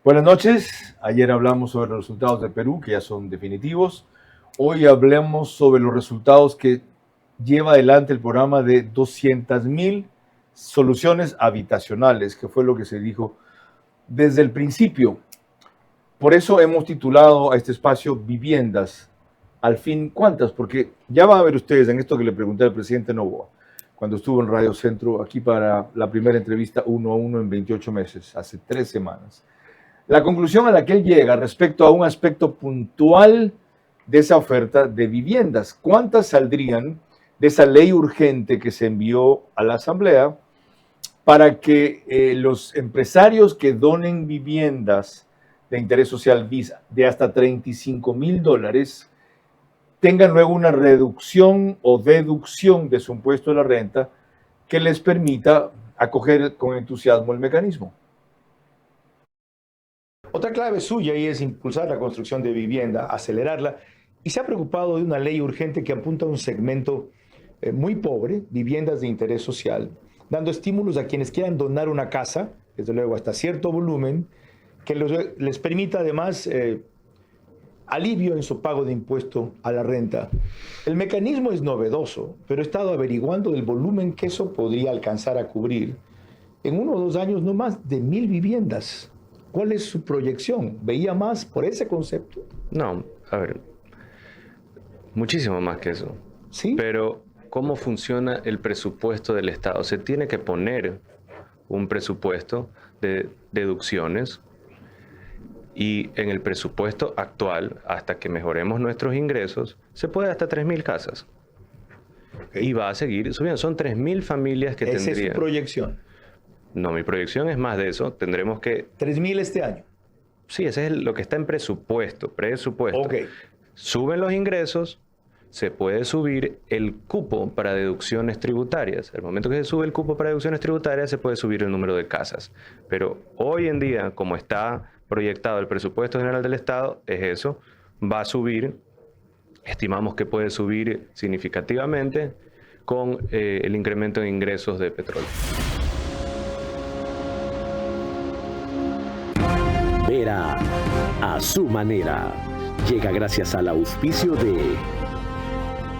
Buenas noches. Ayer hablamos sobre los resultados de Perú, que ya son definitivos. Hoy hablemos sobre los resultados que lleva adelante el programa de 200,000 soluciones habitacionales, que fue lo que se dijo desde el principio. Por eso hemos titulado a este espacio Viviendas. Al fin, ¿cuántas? Porque ya van a ver ustedes en esto que le pregunté al presidente Noboa, cuando estuvo en Radio Centro, aquí para la primera entrevista 1 a 1 en 28 meses, hace 3 semanas. La conclusión a la que él llega respecto a un aspecto puntual de esa oferta de viviendas. ¿Cuántas saldrían de esa ley urgente que se envió a la Asamblea para que los empresarios que donen viviendas de interés social Visa de hasta $35,000 tengan luego una reducción o deducción de su impuesto de la renta que les permita acoger con entusiasmo el mecanismo? Otra clave suya ahí es impulsar la construcción de vivienda, acelerarla, y se ha preocupado de una ley urgente que apunta a un segmento muy pobre, viviendas de interés social, dando estímulos a quienes quieran donar una casa, desde luego hasta cierto volumen, que les permita además alivio en su pago de impuesto a la renta. El mecanismo es novedoso, pero he estado averiguando el volumen que eso podría alcanzar a cubrir. En 1 o 2 años, no más de 1,000 viviendas. ¿Cuál es su proyección? ¿Veía más por ese concepto? No, a ver, muchísimo más que eso. ¿Sí? Pero, ¿cómo funciona el presupuesto del Estado? Se tiene que poner un presupuesto de deducciones y en el presupuesto actual, hasta que mejoremos nuestros ingresos, se puede hasta 3,000 casas. Okay. Y va a seguir subiendo. Son 3,000 familias que tendrían. ¿Esa es su proyección? No, mi proyección es más de eso. Tendremos que... 3,000 este año. Sí, ese es lo que está en presupuesto. Okay. Suben los ingresos, se puede subir el cupo para deducciones tributarias. Al momento que se sube el cupo para deducciones tributarias, se puede subir el número de casas. Pero hoy en día, como está proyectado el presupuesto general del Estado, es eso. Va a subir, estimamos que puede subir significativamente con el incremento de ingresos de petróleo. Vera a su manera. Llega gracias al auspicio de...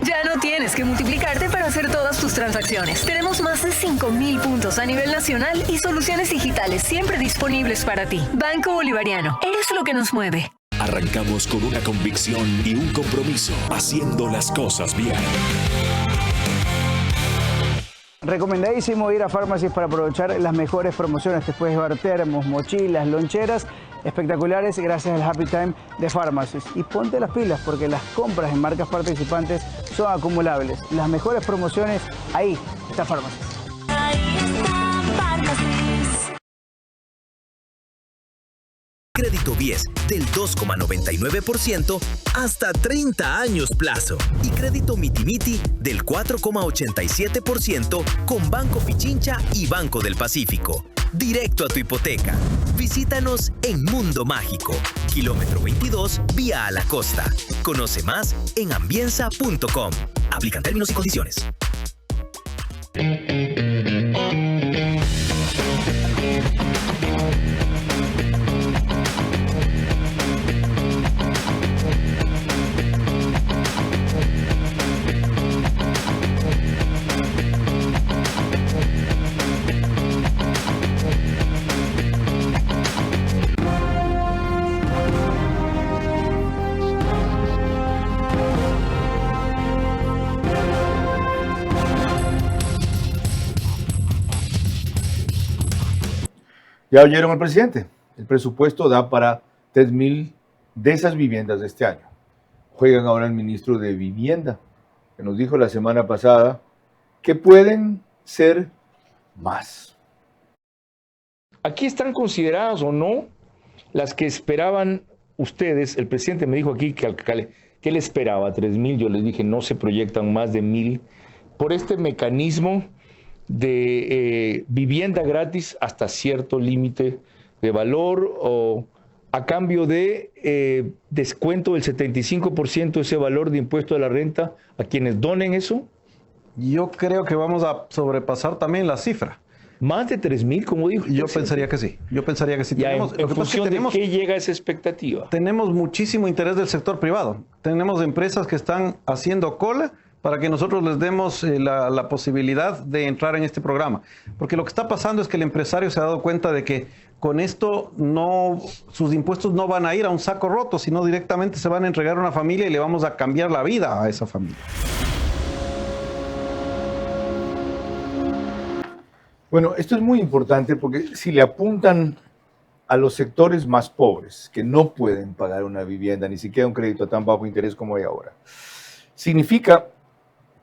Ya no tienes que multiplicarte para hacer todas tus transacciones. Tenemos más de 5,000 puntos a nivel nacional y soluciones digitales siempre disponibles para ti. Banco Bolivariano, eres lo que nos mueve. Arrancamos con una convicción y un compromiso, haciendo las cosas bien. Recomendadísimo ir a Pharmacy para aprovechar las mejores promociones. Te puedes llevar termos, mochilas, loncheras espectaculares gracias al Happy Time de Pharmacy. Y ponte las pilas porque las compras en marcas participantes son acumulables. Las mejores promociones, ahí está Pharmacy. Ahí está Pharmacy. Crédito Bies del 2,99% hasta 30 años plazo. Y crédito Miti del 4,87% con Banco Pichincha y Banco del Pacífico. Directo a tu hipoteca. Visítanos en Mundo Mágico, kilómetro 22, vía a la costa. Conoce más en ambienza.com. Aplican términos y condiciones. Ya oyeron al presidente. El presupuesto da para 3,000 de esas viviendas de este año. Juegan ahora el ministro de Vivienda, que nos dijo la semana pasada que pueden ser más. Aquí están consideradas o no las que esperaban ustedes. El presidente me dijo aquí que él esperaba 3,000. Yo les dije no se proyectan más de 1,000 por este mecanismo de vivienda gratis hasta cierto límite de valor o a cambio de descuento del 75% de ese valor de impuesto a la renta a quienes donen eso. Yo creo que vamos a sobrepasar también la cifra. Más de 3.000, como dijo. Yo pensaría que sí. Yo pensaría que sí. Ya, Tenemos, en lo que pasa es que función tenemos, de qué llega esa expectativa. tenemos muchísimo interés del sector privado. Tenemos empresas que están haciendo cola para que nosotros les demos la posibilidad de entrar en este programa. Porque lo que está pasando es que el empresario se ha dado cuenta de que con esto sus impuestos no van a ir a un saco roto, sino directamente se van a entregar a una familia y le vamos a cambiar la vida a esa familia. Bueno, esto es muy importante porque si le apuntan a los sectores más pobres que no pueden pagar una vivienda, ni siquiera un crédito a tan bajo interés como hay ahora, significa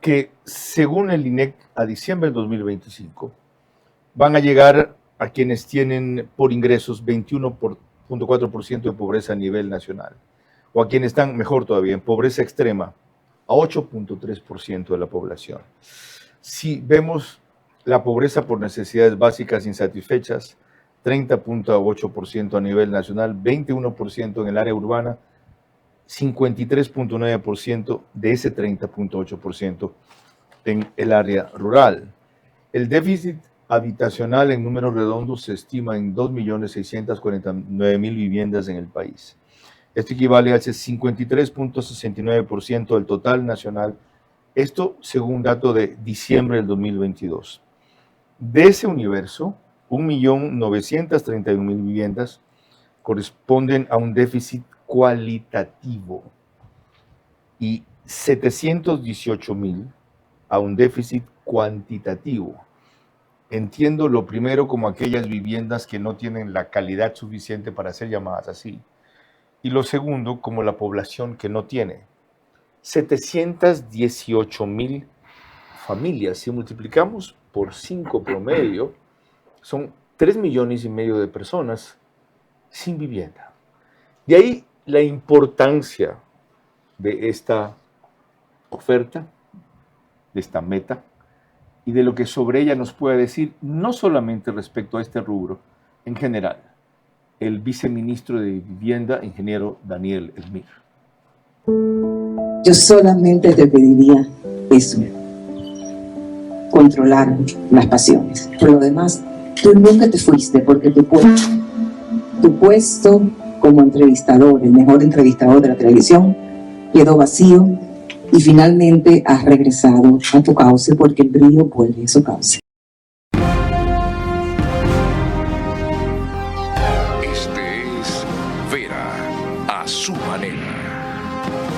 que según el INEC a diciembre del 2025 van a llegar a quienes tienen por ingresos 21.4% de pobreza a nivel nacional, o a quienes están, mejor todavía, en pobreza extrema, a 8.3% de la población. Si vemos la pobreza por necesidades básicas insatisfechas, 30.8% a nivel nacional, 21% en el área urbana, 53.9% de ese 30.8% en el área rural. El déficit habitacional en números redondos se estima en 2.649.000 viviendas en el país. Esto equivale al 53.69% del total nacional, esto según un dato de diciembre del 2022. De ese universo, 1.931.000 viviendas corresponden a un déficit cualitativo y 718.000 a un déficit cuantitativo. Entiendo lo primero como aquellas viviendas que no tienen la calidad suficiente para ser llamadas así, y lo segundo como la población que no tiene. 718.000 familias, si multiplicamos por 5 promedio, son 3,5 millones de personas sin vivienda. De ahí la importancia de esta oferta, de esta meta, y de lo que sobre ella nos puede decir, no solamente respecto a este rubro, en general, el viceministro de Vivienda, ingeniero Daniel Elmir. Yo solamente te pediría eso, controlar las pasiones. Por lo demás, tú nunca te fuiste porque tu puesto como entrevistador, el mejor entrevistador de la televisión, quedó vacío y finalmente has regresado a tu cauce porque el brillo vuelve a su cauce. Este es Vera a su manera.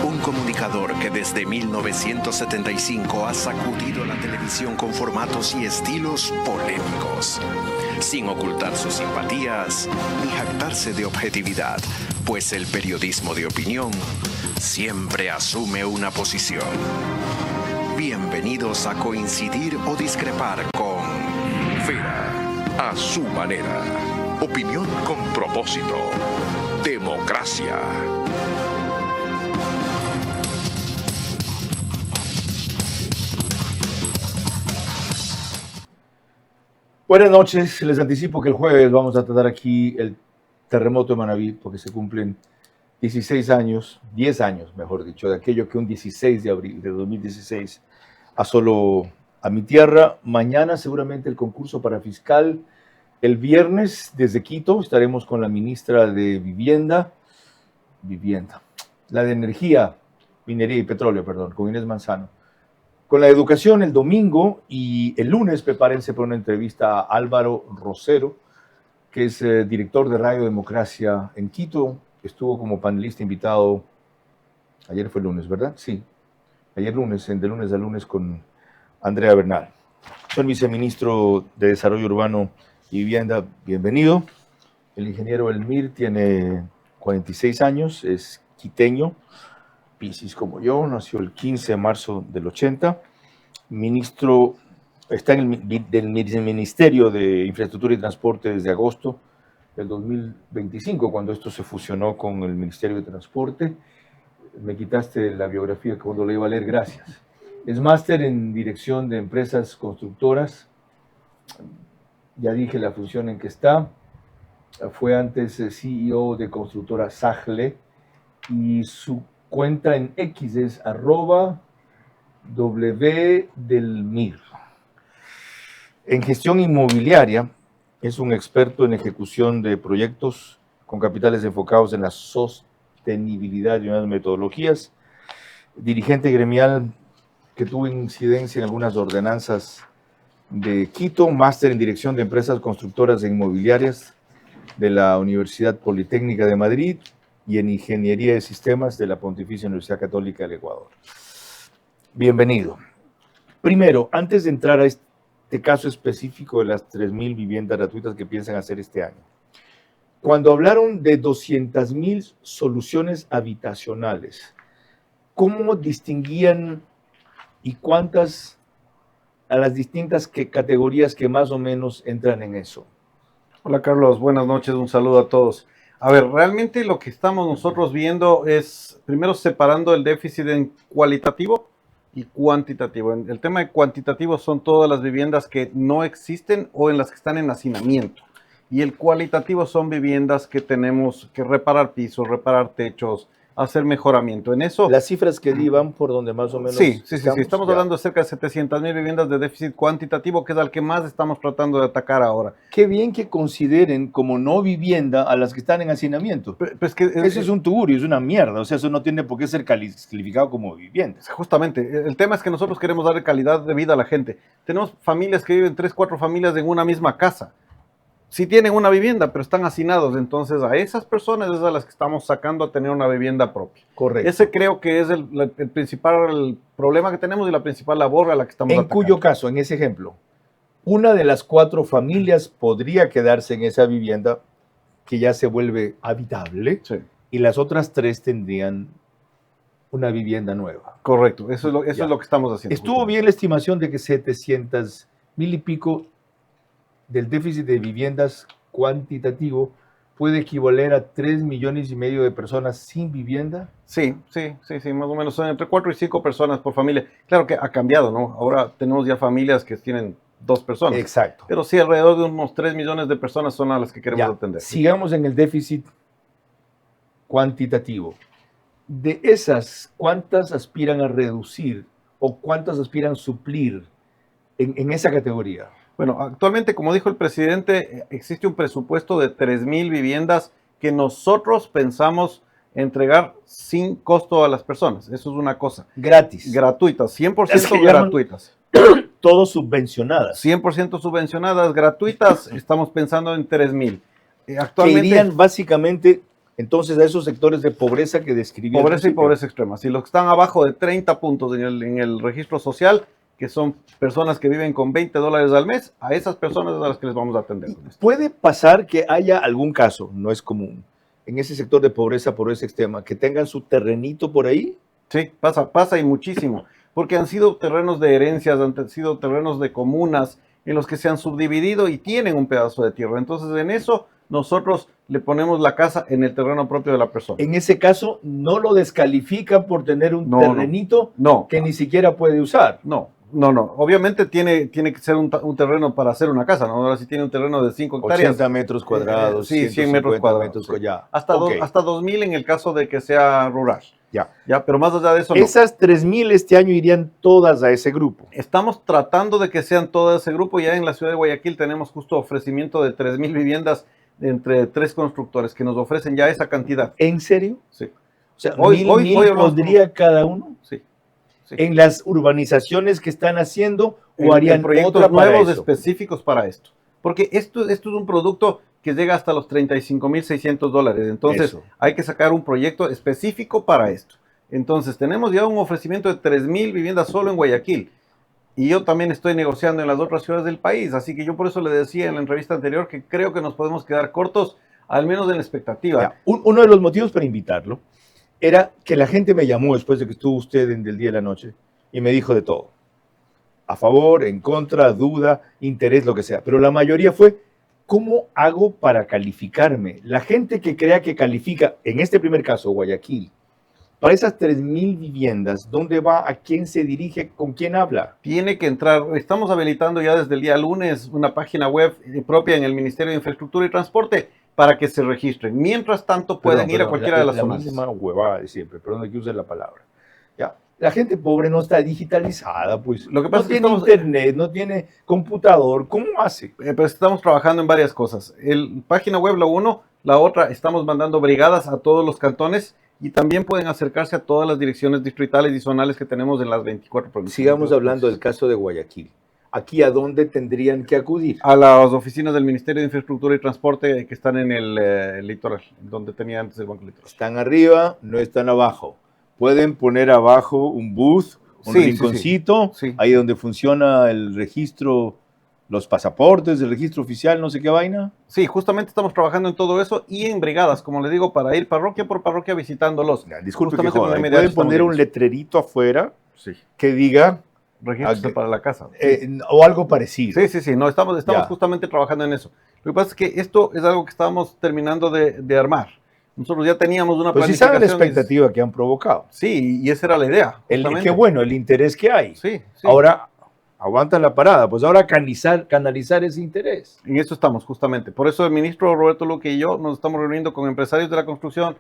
Un comunicador que desde 1975 ha sacudido la televisión con formatos y estilos polémicos, sin ocultar sus simpatías ni jactarse de objetividad, pues el periodismo de opinión siempre asume una posición. Bienvenidos a coincidir o discrepar con Vera a su manera. Opinión con propósito. Democracia. Buenas noches, les anticipo que el jueves vamos a tratar aquí el terremoto de Manabí, porque se cumplen 16 años, 10 años, mejor dicho, de aquello que un 16 de abril de 2016 asoló a mi tierra. Mañana seguramente el concurso para fiscal. El viernes desde Quito estaremos con la ministra de Vivienda, la de Energía, Minería y Petróleo, perdón, con Inés Manzano. Con la educación el domingo y el lunes prepárense para una entrevista a Álvaro Rosero, que es director de Radio Democracia en Quito. Estuvo como panelista invitado, ayer fue lunes, ¿verdad? Sí, ayer lunes, de lunes a lunes con Andrea Bernal. Soy el viceministro de Desarrollo Urbano y Vivienda, bienvenido. El ingeniero Elmir tiene 46 años, es quiteño, Piscis como yo, nació el 15 de marzo del 80. Ministro, está en el Ministerio de Infraestructura y Transporte desde agosto del 2025, cuando esto se fusionó con el Ministerio de Transporte. Me quitaste la biografía que cuando la iba a leer, gracias. Es máster en Dirección de Empresas Constructoras. Ya dije la función en que está. Fue antes CEO de constructora Sagle y su cuenta en X es @wdelmir. En gestión inmobiliaria, es un experto en ejecución de proyectos con capitales enfocados en la sostenibilidad y unas metodologías. Dirigente gremial que tuvo incidencia en algunas ordenanzas de Quito, máster en dirección de empresas constructoras e inmobiliarias de la Universidad Politécnica de Madrid y en ingeniería de sistemas de la Pontificia Universidad Católica del Ecuador. Bienvenido. Primero, antes de entrar a este caso específico de las 3.000 viviendas gratuitas que piensan hacer este año, cuando hablaron de 200.000 soluciones habitacionales, ¿cómo distinguían y cuántas a las distintas categorías que más o menos entran en eso? Hola Carlos, buenas noches, un saludo a todos. A ver, realmente lo que estamos nosotros viendo es, primero separando el déficit en cualitativo y cuantitativo. El tema de cuantitativo son todas las viviendas que no existen o en las que están en hacinamiento. Y el cualitativo son viviendas que tenemos que reparar pisos, reparar techos, hacer mejoramiento. En eso... Las cifras que di van por donde más o menos... Sí. Estamos hablando de cerca de 700.000 viviendas de déficit cuantitativo, que es al que más estamos tratando de atacar ahora. Qué bien que consideren como no vivienda a las que están en hacinamiento. Pues que, eso es un tugurio, es una mierda. O sea, eso no tiene por qué ser calificado como vivienda. Justamente. El tema es que nosotros queremos darle calidad de vida a la gente. Tenemos familias que viven 3, 4 familias en una misma casa. Sí tienen una vivienda, pero están hacinados. Entonces, a esas personas es a las que estamos sacando a tener una vivienda propia. Correcto. Ese creo que es el principal problema que tenemos y la principal labor a la que estamos atacando. En cuyo caso, en ese ejemplo, una de las 4 familias podría quedarse en esa vivienda que ya se vuelve habitable, sí, y las otras 3 tendrían una vivienda nueva. Correcto. Eso es lo que estamos haciendo. Estuvo bien la estimación de que 700.000 y pico del déficit de viviendas cuantitativo puede equivaler a 3,5 millones de personas sin vivienda. Sí, más o menos son entre 4 y 5 personas por familia. Claro que ha cambiado, ¿no? Ahora tenemos ya familias que tienen 2 personas. Exacto. Pero sí, alrededor de unos 3 millones de personas son a las que queremos atender. Sigamos en el déficit cuantitativo. De esas, ¿cuántas aspiran a reducir o cuántas aspiran a suplir en esa categoría? Bueno, actualmente, como dijo el presidente, existe un presupuesto de 3,000 viviendas que nosotros pensamos entregar sin costo a las personas. Eso es una cosa. Gratis. Gratuitas, 100% gratuitas. Todo subvencionadas. 100% subvencionadas, gratuitas. Estamos pensando en 3,000. Actualmente, que irían básicamente entonces a esos sectores de pobreza que describí. Pobreza y pobreza extrema. Si los que están abajo de 30 puntos en el registro social, que son personas que viven con $20 al mes, a esas personas a las que les vamos a atender. ¿Puede pasar que haya algún caso, no es común, en ese sector de pobreza extrema, que tengan su terrenito por ahí? Sí, pasa y muchísimo, porque han sido terrenos de herencias, han sido terrenos de comunas en los que se han subdividido y tienen un pedazo de tierra. Entonces, en eso nosotros le ponemos la casa en el terreno propio de la persona. En ese caso, ¿no lo descalifican por tener un terrenito que ni siquiera puede usar? No. Obviamente tiene que ser un terreno para hacer una casa, ¿no? Ahora sí tiene un terreno de 5 hectáreas. 80 metros cuadrados. Sí, 100 metros cuadrados. Ya. Hasta 2,000 en el caso de que sea rural. Ya, pero más allá de eso Esas 3,000 este año irían todas a ese grupo. Estamos tratando de que sean todas ese grupo. Ya en la ciudad de Guayaquil tenemos justo ofrecimiento de 3,000 viviendas entre 3 constructores que nos ofrecen ya esa cantidad. ¿En serio? Sí. O sea, hoy podría cada uno. Sí. En las urbanizaciones que están haciendo o harían proyectos nuevos específicos para esto. Porque esto es un producto que llega hasta los $35,600. Entonces hay que sacar un proyecto específico para esto. Entonces tenemos ya un ofrecimiento de 3,000 viviendas solo en Guayaquil. Y yo también estoy negociando en las otras ciudades del país. Así que yo por eso le decía en la entrevista anterior que creo que nos podemos quedar cortos, al menos en la expectativa. Uno de los motivos para invitarlo era que la gente me llamó después de que estuvo usted en el día de la noche y me dijo de todo. A favor, en contra, duda, interés, lo que sea. Pero la mayoría fue, ¿cómo hago para calificarme? La gente que crea que califica, en este primer caso, Guayaquil, para esas 3,000 viviendas, ¿dónde va? ¿A quién se dirige? ¿Con quién habla? Tiene que entrar. Estamos habilitando ya desde el día lunes una página web propia en el Ministerio de Infraestructura y Transporte para que se registren. Mientras tanto, pueden ir a cualquiera de las zonas. La misma huevada de siempre, perdón que use la palabra. ¿Ya? La gente pobre no está digitalizada, pues. Lo que pasa no es que tiene internet, no tiene computador. ¿Cómo hace? Pues estamos trabajando en varias cosas. Página web, la uno. La otra, estamos mandando brigadas a todos los cantones y también pueden acercarse a todas las direcciones distritales y zonales que tenemos en las 24 provincias. Sigamos hablando del caso de Guayaquil. ¿Aquí a dónde tendrían que acudir? A las oficinas del Ministerio de Infraestructura y Transporte que están en el litoral, donde tenía antes el Banco Litoral. Están arriba, no están abajo. Pueden poner abajo un booth, un rinconcito, ahí donde funciona el registro, los pasaportes, el registro oficial, no sé qué vaina. Sí, justamente estamos trabajando en todo eso y en brigadas, como le digo, para ir parroquia por parroquia visitándolos. Disculpe que joda, pueden poner un letrerito afuera que diga registro para la casa. O algo parecido. Sí, no, estamos justamente trabajando en eso. Lo que pasa es que esto es algo que estábamos terminando de armar. Nosotros ya teníamos una planificación. Pues sí saben la expectativa que han provocado. Sí, y esa era la idea. Qué bueno, el interés que hay. Sí. Ahora, aguantan la parada, pues ahora canalizar ese interés. En eso estamos, justamente. Por eso el ministro Roberto Luque y yo nos estamos reuniendo con empresarios de la construcción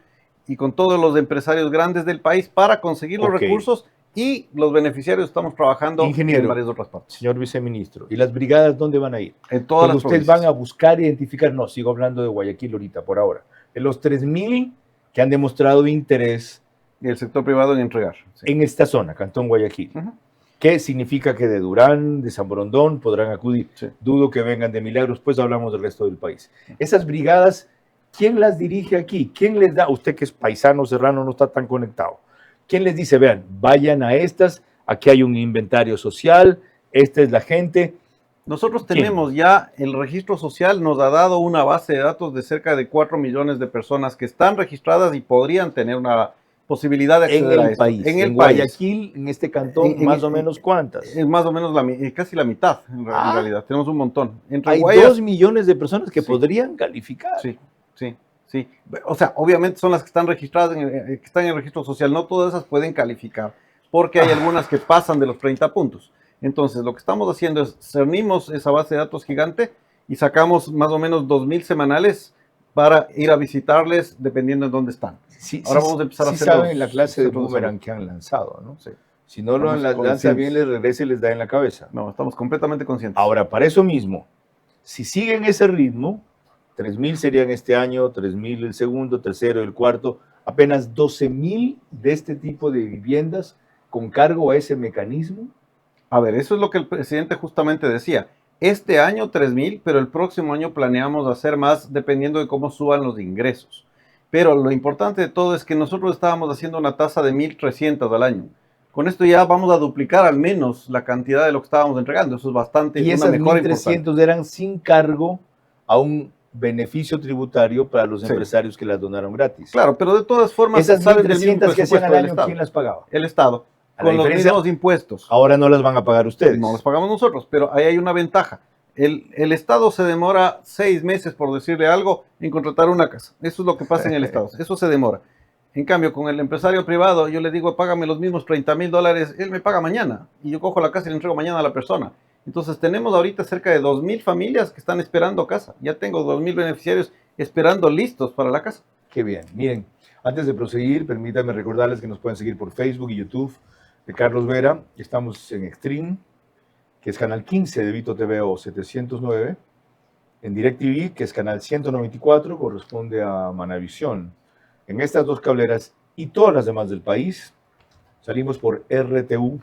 y con todos los empresarios grandes del país para conseguir los recursos. Y los beneficiarios estamos trabajando en varias otras partes. Señor viceministro, ¿y las brigadas dónde van a ir? En todas las ustedes van a buscar identificar, no, sigo hablando de Guayaquil ahorita, por ahora, de los 3.000 que han demostrado interés del sector privado en entregar. En esta zona, Cantón Guayaquil. ¿Qué significa que de Durán, de San Borondón podrán acudir? Dudo que vengan de Milagros, pues hablamos del resto del país. Esas brigadas, ¿quién las dirige aquí? ¿Quién les da? Usted que es paisano serrano no está tan conectado. ¿Quién les dice, vean, vayan a estas, aquí hay un inventario social, esta es la gente? Nosotros tenemos ya, el registro social nos ha dado una base de datos de cerca de 4 millones de personas que están registradas y podrían tener una posibilidad de acceder a esto. En el Guayaquil, en este cantón, más o menos ¿cuántas? Más o menos casi la mitad, en realidad. Tenemos un montón. Hay 2 millones de personas que podrían calificar. Sí. O sea, obviamente son las que están registradas, que están en el registro social. No todas esas pueden calificar, porque hay algunas que pasan de los 30 puntos. Entonces, lo que estamos haciendo es cernimos esa base de datos gigante y sacamos más o menos 2.000 semanales para ir a visitarles dependiendo de dónde están. Ahora vamos a empezar a hacer saben la clase de boomerang que han lanzado, ¿no? Si no lo lanza bien, les regresa y les da en la cabeza. No, estamos completamente conscientes. Ahora, para eso mismo, si siguen ese ritmo, 3.000 serían este año, 3.000 el segundo, tercero, el cuarto, apenas 12.000 de este tipo de viviendas con cargo a ese mecanismo. A ver, eso es lo que el presidente justamente decía. Este año 3.000, pero el próximo año planeamos hacer más dependiendo de cómo suban los ingresos. Pero lo importante de todo es que nosotros estábamos haciendo una tasa de 1.300 al año. Con esto ya vamos a duplicar al menos la cantidad de lo que estábamos entregando. Eso es bastante. Y esas 1.300 eran sin cargo a un beneficio tributario para los empresarios que las donaron gratis. Claro, pero de todas formas, esas 1.300 que hacían al año, ¿quién las pagaba? El Estado, con los mismos impuestos. Ahora no las van a pagar ustedes. No las pagamos nosotros, pero ahí hay una ventaja. El Estado se demora 6 meses, por decirle algo, en contratar una casa. Eso es lo que pasa en el Estado. Eso se demora. En cambio, con el empresario privado, yo le digo, págame los mismos $30,000, él me paga mañana. Y yo cojo la casa y le entrego mañana a la persona. Entonces tenemos ahorita cerca de 2.000 familias que están esperando casa. Ya tengo 2.000 beneficiarios esperando listos para la casa. Qué bien. Miren, antes de proseguir, permítanme recordarles que nos pueden seguir por Facebook y YouTube de Carlos Vera. Estamos en Extreme, que es canal 15 de Vito TV o 709. En DirecTV, que es canal 194, corresponde a Manavisión. En estas 2 cableras y todas las demás del país, salimos por RTU.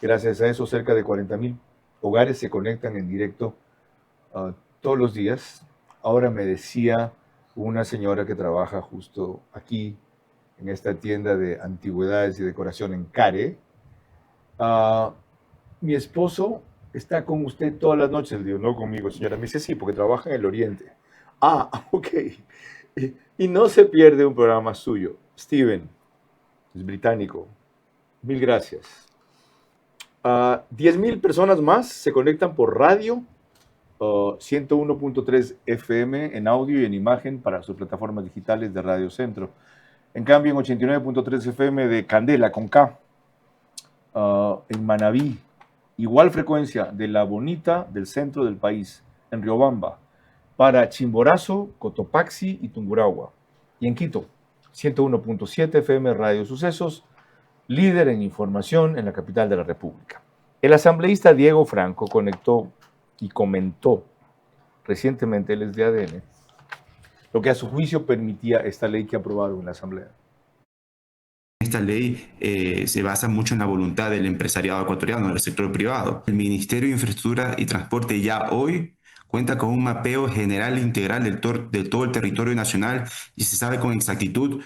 Gracias a eso, cerca de 40.000 hogares se conectan en directo todos los días. Ahora me decía una señora que trabaja justo aquí, en esta tienda de antigüedades y decoración en Care. Mi esposo está con usted todas las noches. Le digo, no conmigo, señora. Me dice, sí, porque trabaja en el Oriente. Ok. Y no se pierde un programa suyo. Steven, es británico. Mil gracias. 10.000 personas más se conectan por radio, 101.3 FM en audio y en imagen para sus plataformas digitales de Radio Centro. En cambio, en 89.3 FM de Candela, con K, en Manabí, igual frecuencia de La Bonita del centro del país, en Riobamba, para Chimborazo, Cotopaxi y Tungurahua. Y en Quito, 101.7 FM Radio Sucesos, líder en información en la capital de la República. El asambleísta Diego Franco conectó y comentó recientemente, él es de ADN, lo que a su juicio permitía esta ley que aprobaron en la Asamblea. Esta ley se basa mucho en la voluntad del empresariado ecuatoriano, del sector privado. El Ministerio de Infraestructura y Transporte ya hoy cuenta con un mapeo general e integral de todo el territorio nacional y se sabe con exactitud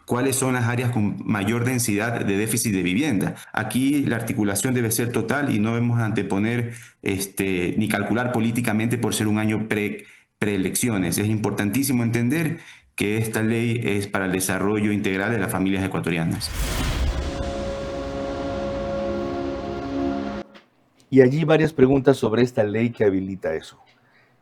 cuáles son las áreas con mayor densidad de déficit de vivienda. Aquí la articulación debe ser total y no debemos anteponer ni calcular políticamente por ser un año preelecciones. Es importantísimo entender que esta ley es para el desarrollo integral de las familias ecuatorianas. Y allí varias preguntas sobre esta ley que habilita eso.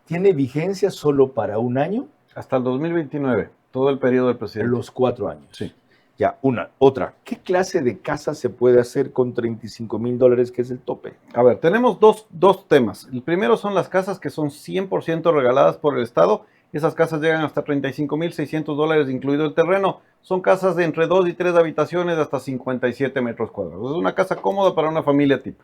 ¿Tiene vigencia solo para un año? Hasta el 2029, todo el periodo del presidente. Los 4 años. Sí. Ya, otra. ¿Qué clase de casa se puede hacer con $35,000, que es el tope? A ver, tenemos dos temas. El primero son las casas que son 100% regaladas por el Estado. Esas casas llegan hasta $35,600, incluido el terreno. Son casas de entre 2 y 3 habitaciones hasta 57 metros cuadrados. Es una casa cómoda para una familia tipo.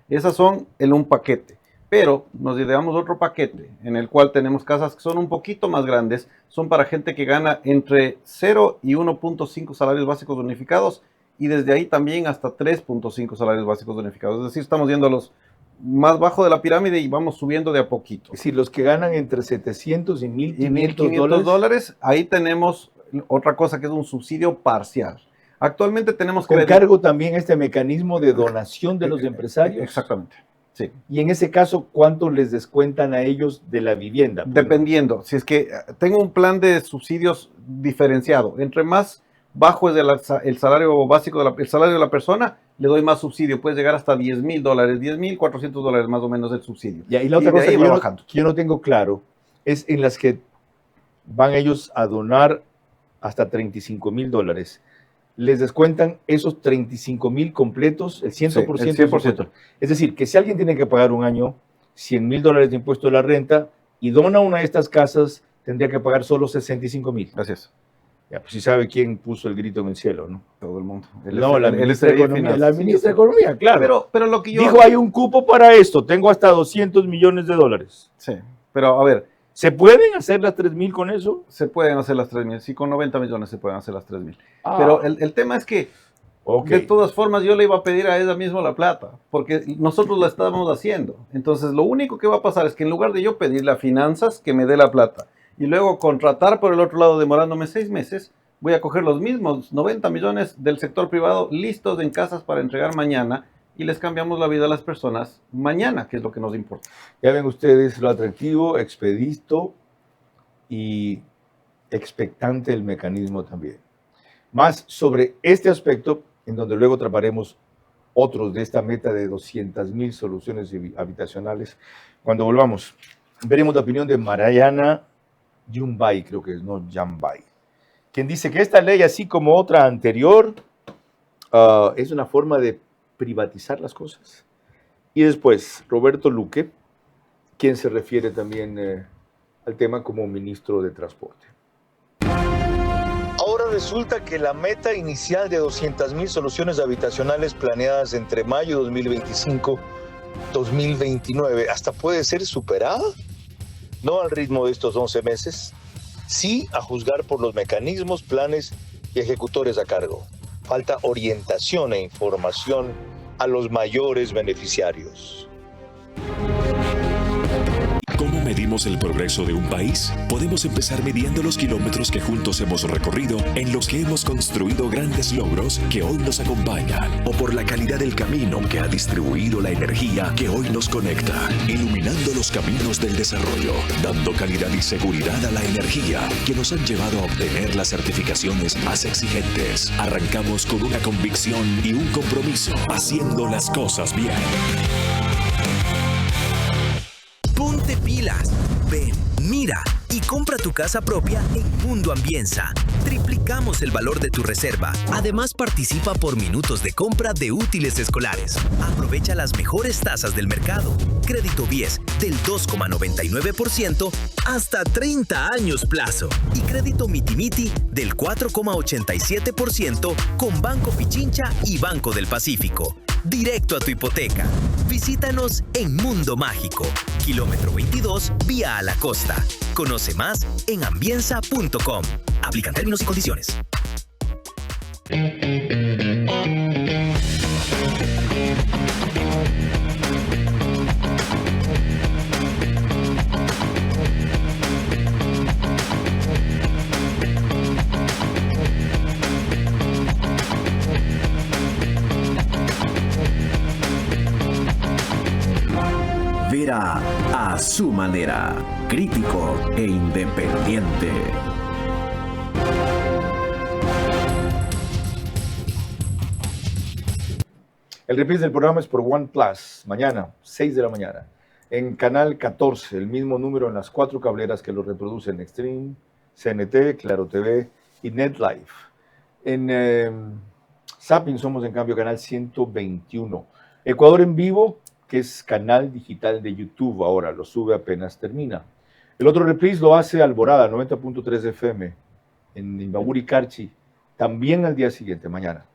Esas son en un paquete. Pero nos ideamos otro paquete en el cual tenemos casas que son un poquito más grandes. Son para gente que gana entre 0 y 1.5 salarios básicos unificados. Y desde ahí también hasta 3.5 salarios básicos unificados. Es decir, estamos yendo a los más bajo de la pirámide y vamos subiendo de a poquito. Es decir, los que ganan entre 700 y 1.500 dólares, ahí tenemos otra cosa que es un subsidio parcial. Actualmente tenemos con cargo también este mecanismo de donación de los empresarios. Exactamente. Sí. Y en ese caso, ¿cuánto les descuentan a ellos de la vivienda? Dependiendo. Si es que tengo un plan de subsidios diferenciado, entre más bajo es el salario básico, el salario de la persona, le doy más subsidio. Puede llegar hasta $10,000, $10,400 más o menos el subsidio. Y la otra cosa que yo no tengo claro es en las que van ellos a donar hasta $35,000. Les descuentan esos 35,000 completos, el 100%. Sí, el 100%. Es decir, que si alguien tiene que pagar un año $100,000 de impuesto de la renta y dona una de estas casas, tendría que pagar solo 65,000. Gracias. Ya, pues sí sabe quién puso el grito en el cielo, ¿no? Todo el mundo. La ministra de Economía, claro. Pero lo que yo... Dijo, hay un cupo para esto, tengo hasta $200 millones. Sí, pero a ver... ¿Se pueden hacer las 3,000 con eso? Se pueden hacer las 3,000, sí, con 90 millones se pueden hacer las 3,000. Pero el tema es que, de todas formas, yo le iba a pedir a ella mismo la plata, porque nosotros la estábamos haciendo. Entonces, lo único que va a pasar es que en lugar de yo pedirle a Finanzas que me dé la plata, y luego contratar por el otro lado demorándome 6 meses, voy a coger los mismos 90 millones del sector privado listos en casas para entregar mañana, y les cambiamos la vida a las personas mañana, que es lo que nos importa. Ya ven ustedes lo atractivo, expedito y expectante el mecanismo también. Más sobre este aspecto, en donde luego trataremos otros de esta meta de 200,000 soluciones habitacionales. Cuando volvamos, veremos la opinión de Mariana Yumbay, creo que es, no Yambay, quien dice que esta ley, así como otra anterior, es una forma de privatizar las cosas. Y después, Roberto Luque, quien se refiere también al tema como ministro de Transporte. Ahora resulta que la meta inicial de 200,000 soluciones habitacionales planeadas entre mayo de 2025 y 2029 hasta puede ser superada. No al ritmo de estos 11 meses, sí a juzgar por los mecanismos, planes y ejecutores a cargo. Falta orientación e información a los mayores beneficiarios. ¿Cómo medimos el progreso de un país? Podemos empezar midiendo los kilómetros que juntos hemos recorrido, en los que hemos construido grandes logros que hoy nos acompañan. O por la calidad del camino que ha distribuido la energía que hoy nos conecta, iluminando los caminos del desarrollo, dando calidad y seguridad a la energía que nos han llevado a obtener las certificaciones más exigentes. Arrancamos con una convicción y un compromiso, haciendo las cosas bien. Ponte pie pilas. Ven, mira y compra tu casa propia en Mundo Ambienza. Triplicamos el valor de tu reserva. Además, participa por minutos de compra de útiles escolares. Aprovecha las mejores tasas del mercado. Crédito BIES del 2,99% hasta 30 años plazo. Y crédito Mitimiti del 4,87% con Banco Pichincha y Banco del Pacífico. Directo a tu hipoteca. Visítanos en Mundo Mágico, kilómetro 22, vía a la costa. Conoce más en ambienza.com. Aplican términos y condiciones. Vera a su manera, crítico e independiente. El reprise del programa es por OnePlus, mañana, 6 de la mañana, en Canal 14, el mismo número en las 4 cableras que lo reproducen: Extreme, CNT, Claro TV y NetLife. En Zapping somos, en cambio, Canal 121. Ecuador en vivo, que es canal digital de YouTube ahora, lo sube apenas termina. El otro reprise lo hace Alborada, 90.3 FM, en Imbaburi Carchi, también al día siguiente, mañana,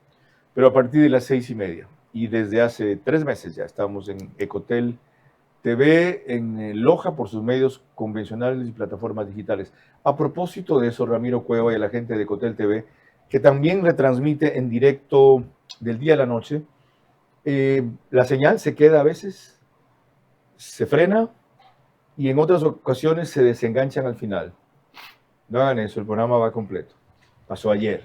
pero a partir de las 6:30. Y desde hace 3 meses ya estamos en Ecotel TV, en Loja, por sus medios convencionales y plataformas digitales. A propósito de eso, Ramiro Cueva y a la gente de Ecotel TV, que también retransmite en directo del día a la noche, la señal se queda a veces, se frena y en otras ocasiones se desenganchan al final. No hagan eso, el programa va completo. Pasó ayer.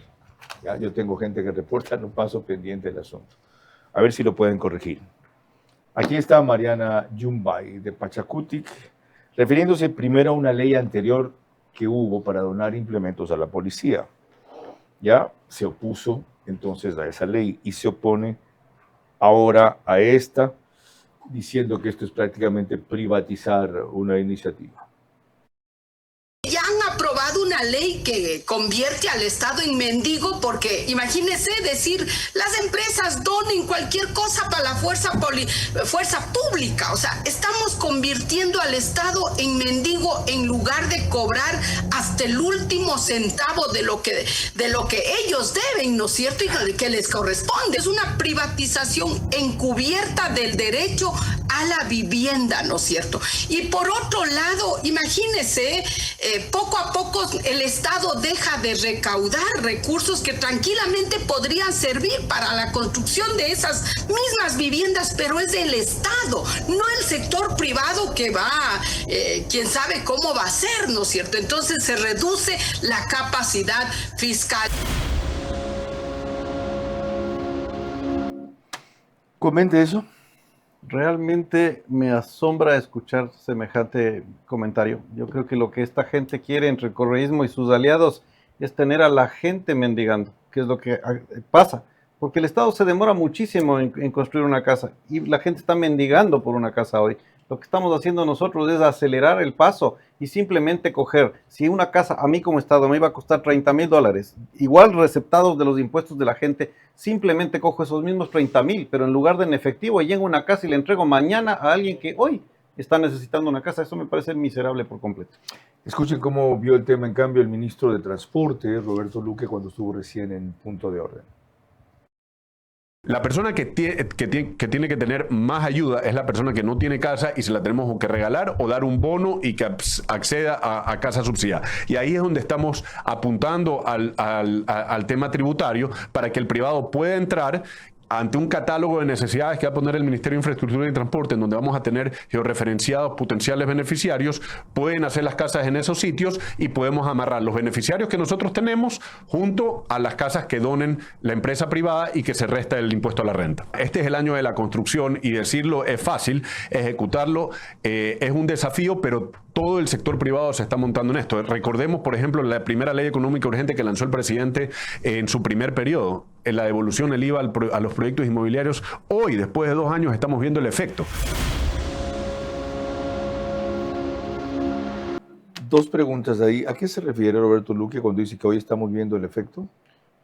¿Ya? Yo tengo gente que reporta, no paso pendiente del asunto. A ver si lo pueden corregir. Aquí está Mariana Yumbay de Pachacutic, refiriéndose primero a una ley anterior que hubo para donar implementos a la policía. Ya se opuso entonces a esa ley y se opone ahora a esta, diciendo que esto es prácticamente privatizar una iniciativa. Ya han aprobado una ley que convierte al Estado en mendigo porque, imagínense decir, las empresas donen cualquier cosa para la fuerza pública. O sea, estamos convirtiendo al Estado en mendigo en lugar de cobrar hasta el último centavo de lo que ellos deben, ¿no es cierto? Y que les corresponde. Es una privatización encubierta del derecho a la vivienda, ¿no es cierto? Y por otro lado, imagínense, poco a poco el Estado deja de recaudar recursos que tranquilamente podrían servir para la construcción de esas mismas viviendas, pero es del Estado, no el sector privado que va, quién sabe cómo va a ser, ¿no es cierto? Entonces se reduce la capacidad fiscal. Comente eso. Realmente me asombra escuchar semejante comentario. Yo creo que lo que esta gente quiere entre el correísmo y sus aliados es tener a la gente mendigando, que es lo que pasa. Porque el Estado se demora muchísimo en construir una casa y la gente está mendigando por una casa hoy. Lo que estamos haciendo nosotros es acelerar el paso y simplemente coger, si una casa a mí como Estado me iba a costar $30,000, igual receptados de los impuestos de la gente, simplemente cojo esos mismos 30,000, pero en lugar de en efectivo, llego a una casa y le entrego mañana a alguien que hoy está necesitando una casa. Eso me parece miserable por completo. Escuchen cómo vio el tema, en cambio, el ministro de Transporte, Roberto Luque, cuando estuvo recién en Punto de Orden. La persona que tiene que tener más ayuda es la persona que no tiene casa y se la tenemos que regalar o dar un bono y que acceda a casa subsidiada. Y ahí es donde estamos apuntando al tema tributario para que el privado pueda entrar ante un catálogo de necesidades que va a poner el Ministerio de Infraestructura y Transporte, en donde vamos a tener georreferenciados potenciales beneficiarios, pueden hacer las casas en esos sitios y podemos amarrar los beneficiarios que nosotros tenemos junto a las casas que donen la empresa privada y que se resta el impuesto a la renta. Este es el año de la construcción y decirlo es fácil, ejecutarlo es un desafío, pero todo el sector privado se está montando en esto. Recordemos, por ejemplo, la primera ley económica urgente que lanzó el presidente en su primer periodo, en la devolución del IVA a los proyectos inmobiliarios. Hoy, después de 2 años, estamos viendo el efecto. Dos preguntas ahí. ¿A qué se refiere Roberto Luque cuando dice que hoy estamos viendo el efecto?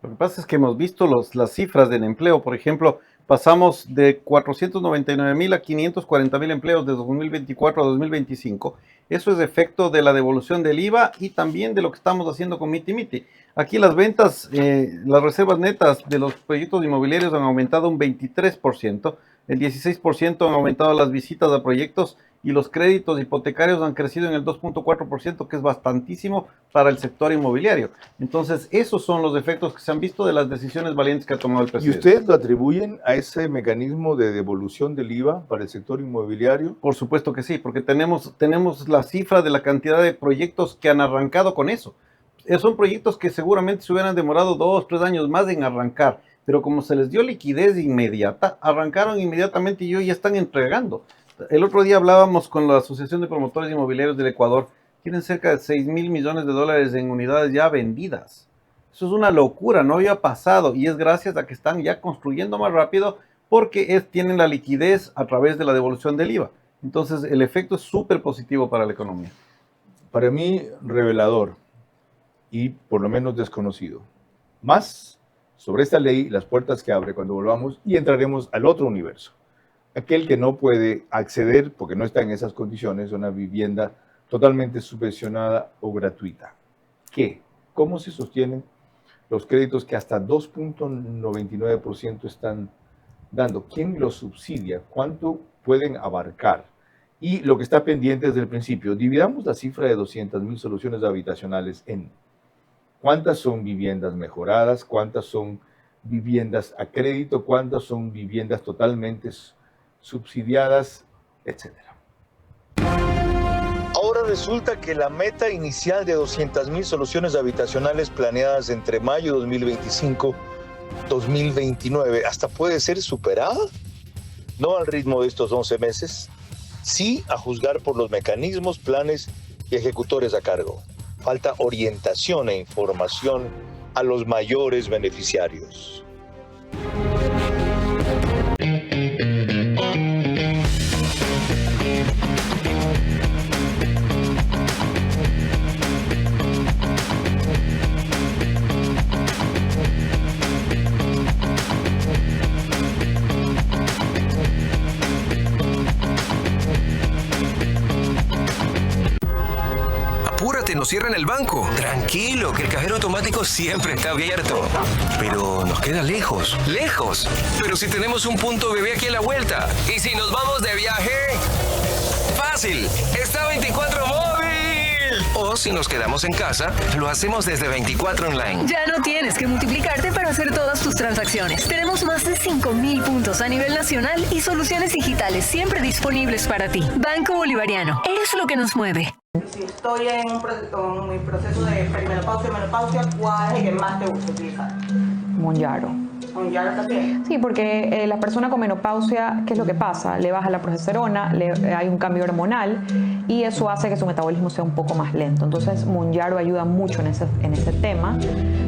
Lo que pasa es que hemos visto las cifras del empleo. Por ejemplo, pasamos de 499.000 a 540.000 empleos de 2024 a 2025. Eso es efecto de la devolución del IVA y también de lo que estamos haciendo con Miti Miti. Aquí las ventas, las reservas netas de los proyectos inmobiliarios han aumentado un 23%, el 16% han aumentado las visitas a proyectos y los créditos hipotecarios han crecido en el 2.4%, que es bastantísimo para el sector inmobiliario. Entonces, esos son los efectos que se han visto de las decisiones valientes que ha tomado el ¿Y presidente. ustedes lo atribuyen a ese mecanismo de devolución del IVA para el sector inmobiliario? Por supuesto que sí, porque tenemos la cifra de la cantidad de proyectos que han arrancado con eso. Son proyectos que seguramente se hubieran demorado 2, 3 años más en arrancar, pero como se les dio liquidez inmediata, arrancaron inmediatamente y hoy ya están entregando. El otro día hablábamos con la Asociación de Promotores Inmobiliarios del Ecuador. Tienen cerca de 6.000 millones de dólares en unidades ya vendidas. Eso es una locura, no había pasado y es gracias a que están ya construyendo más rápido porque tienen la liquidez a través de la devolución del IVA. Entonces el efecto es súper positivo para la economía. Para mí, revelador y por lo menos desconocido. Más sobre esta ley, las puertas que abre cuando volvamos y entraremos al otro universo. Aquel que no puede acceder, porque no está en esas condiciones, a una vivienda totalmente subvencionada o gratuita. ¿Qué? ¿Cómo se sostienen los créditos que hasta 2.99% están dando? ¿Quién los subsidia? ¿Cuánto pueden abarcar? Y lo que está pendiente desde el principio, dividamos la cifra de 200.000 soluciones habitacionales en cuántas son viviendas mejoradas, cuántas son viviendas a crédito, cuántas son viviendas totalmente subsidiadas, etcétera. Ahora resulta que la meta inicial de 200.000 soluciones habitacionales planeadas entre mayo de 2025 y 2029 hasta puede ser superada. No al ritmo de estos 11 meses, sí a juzgar por los mecanismos, planes y ejecutores a cargo. Falta orientación e información a los mayores beneficiarios. Apúrate, nos cierran el banco. Tranquilo, que el cajero automático siempre está abierto. Pero nos queda lejos. ¿Lejos? Pero si tenemos un punto bebé aquí a la vuelta. ¿Y si nos vamos de viaje? Fácil, está 24 móvil. O si nos quedamos en casa, lo hacemos desde 24 online. Ya no tienes que multiplicarte para hacer todas tus transacciones. Tenemos más de 5.000 puntos a nivel nacional y soluciones digitales siempre disponibles para ti. Banco Bolivariano, eres lo que nos mueve. Si estoy en mi proceso de perimenopausia y menopausia, ¿cuál es el que más te gusta utilizar? Monjaro. ¿Monjaro también? Sí, porque la persona con menopausia, ¿qué es lo que pasa? Le baja la progesterona, hay un cambio hormonal y eso hace que su metabolismo sea un poco más lento. Entonces, Monjaro ayuda mucho en ese tema,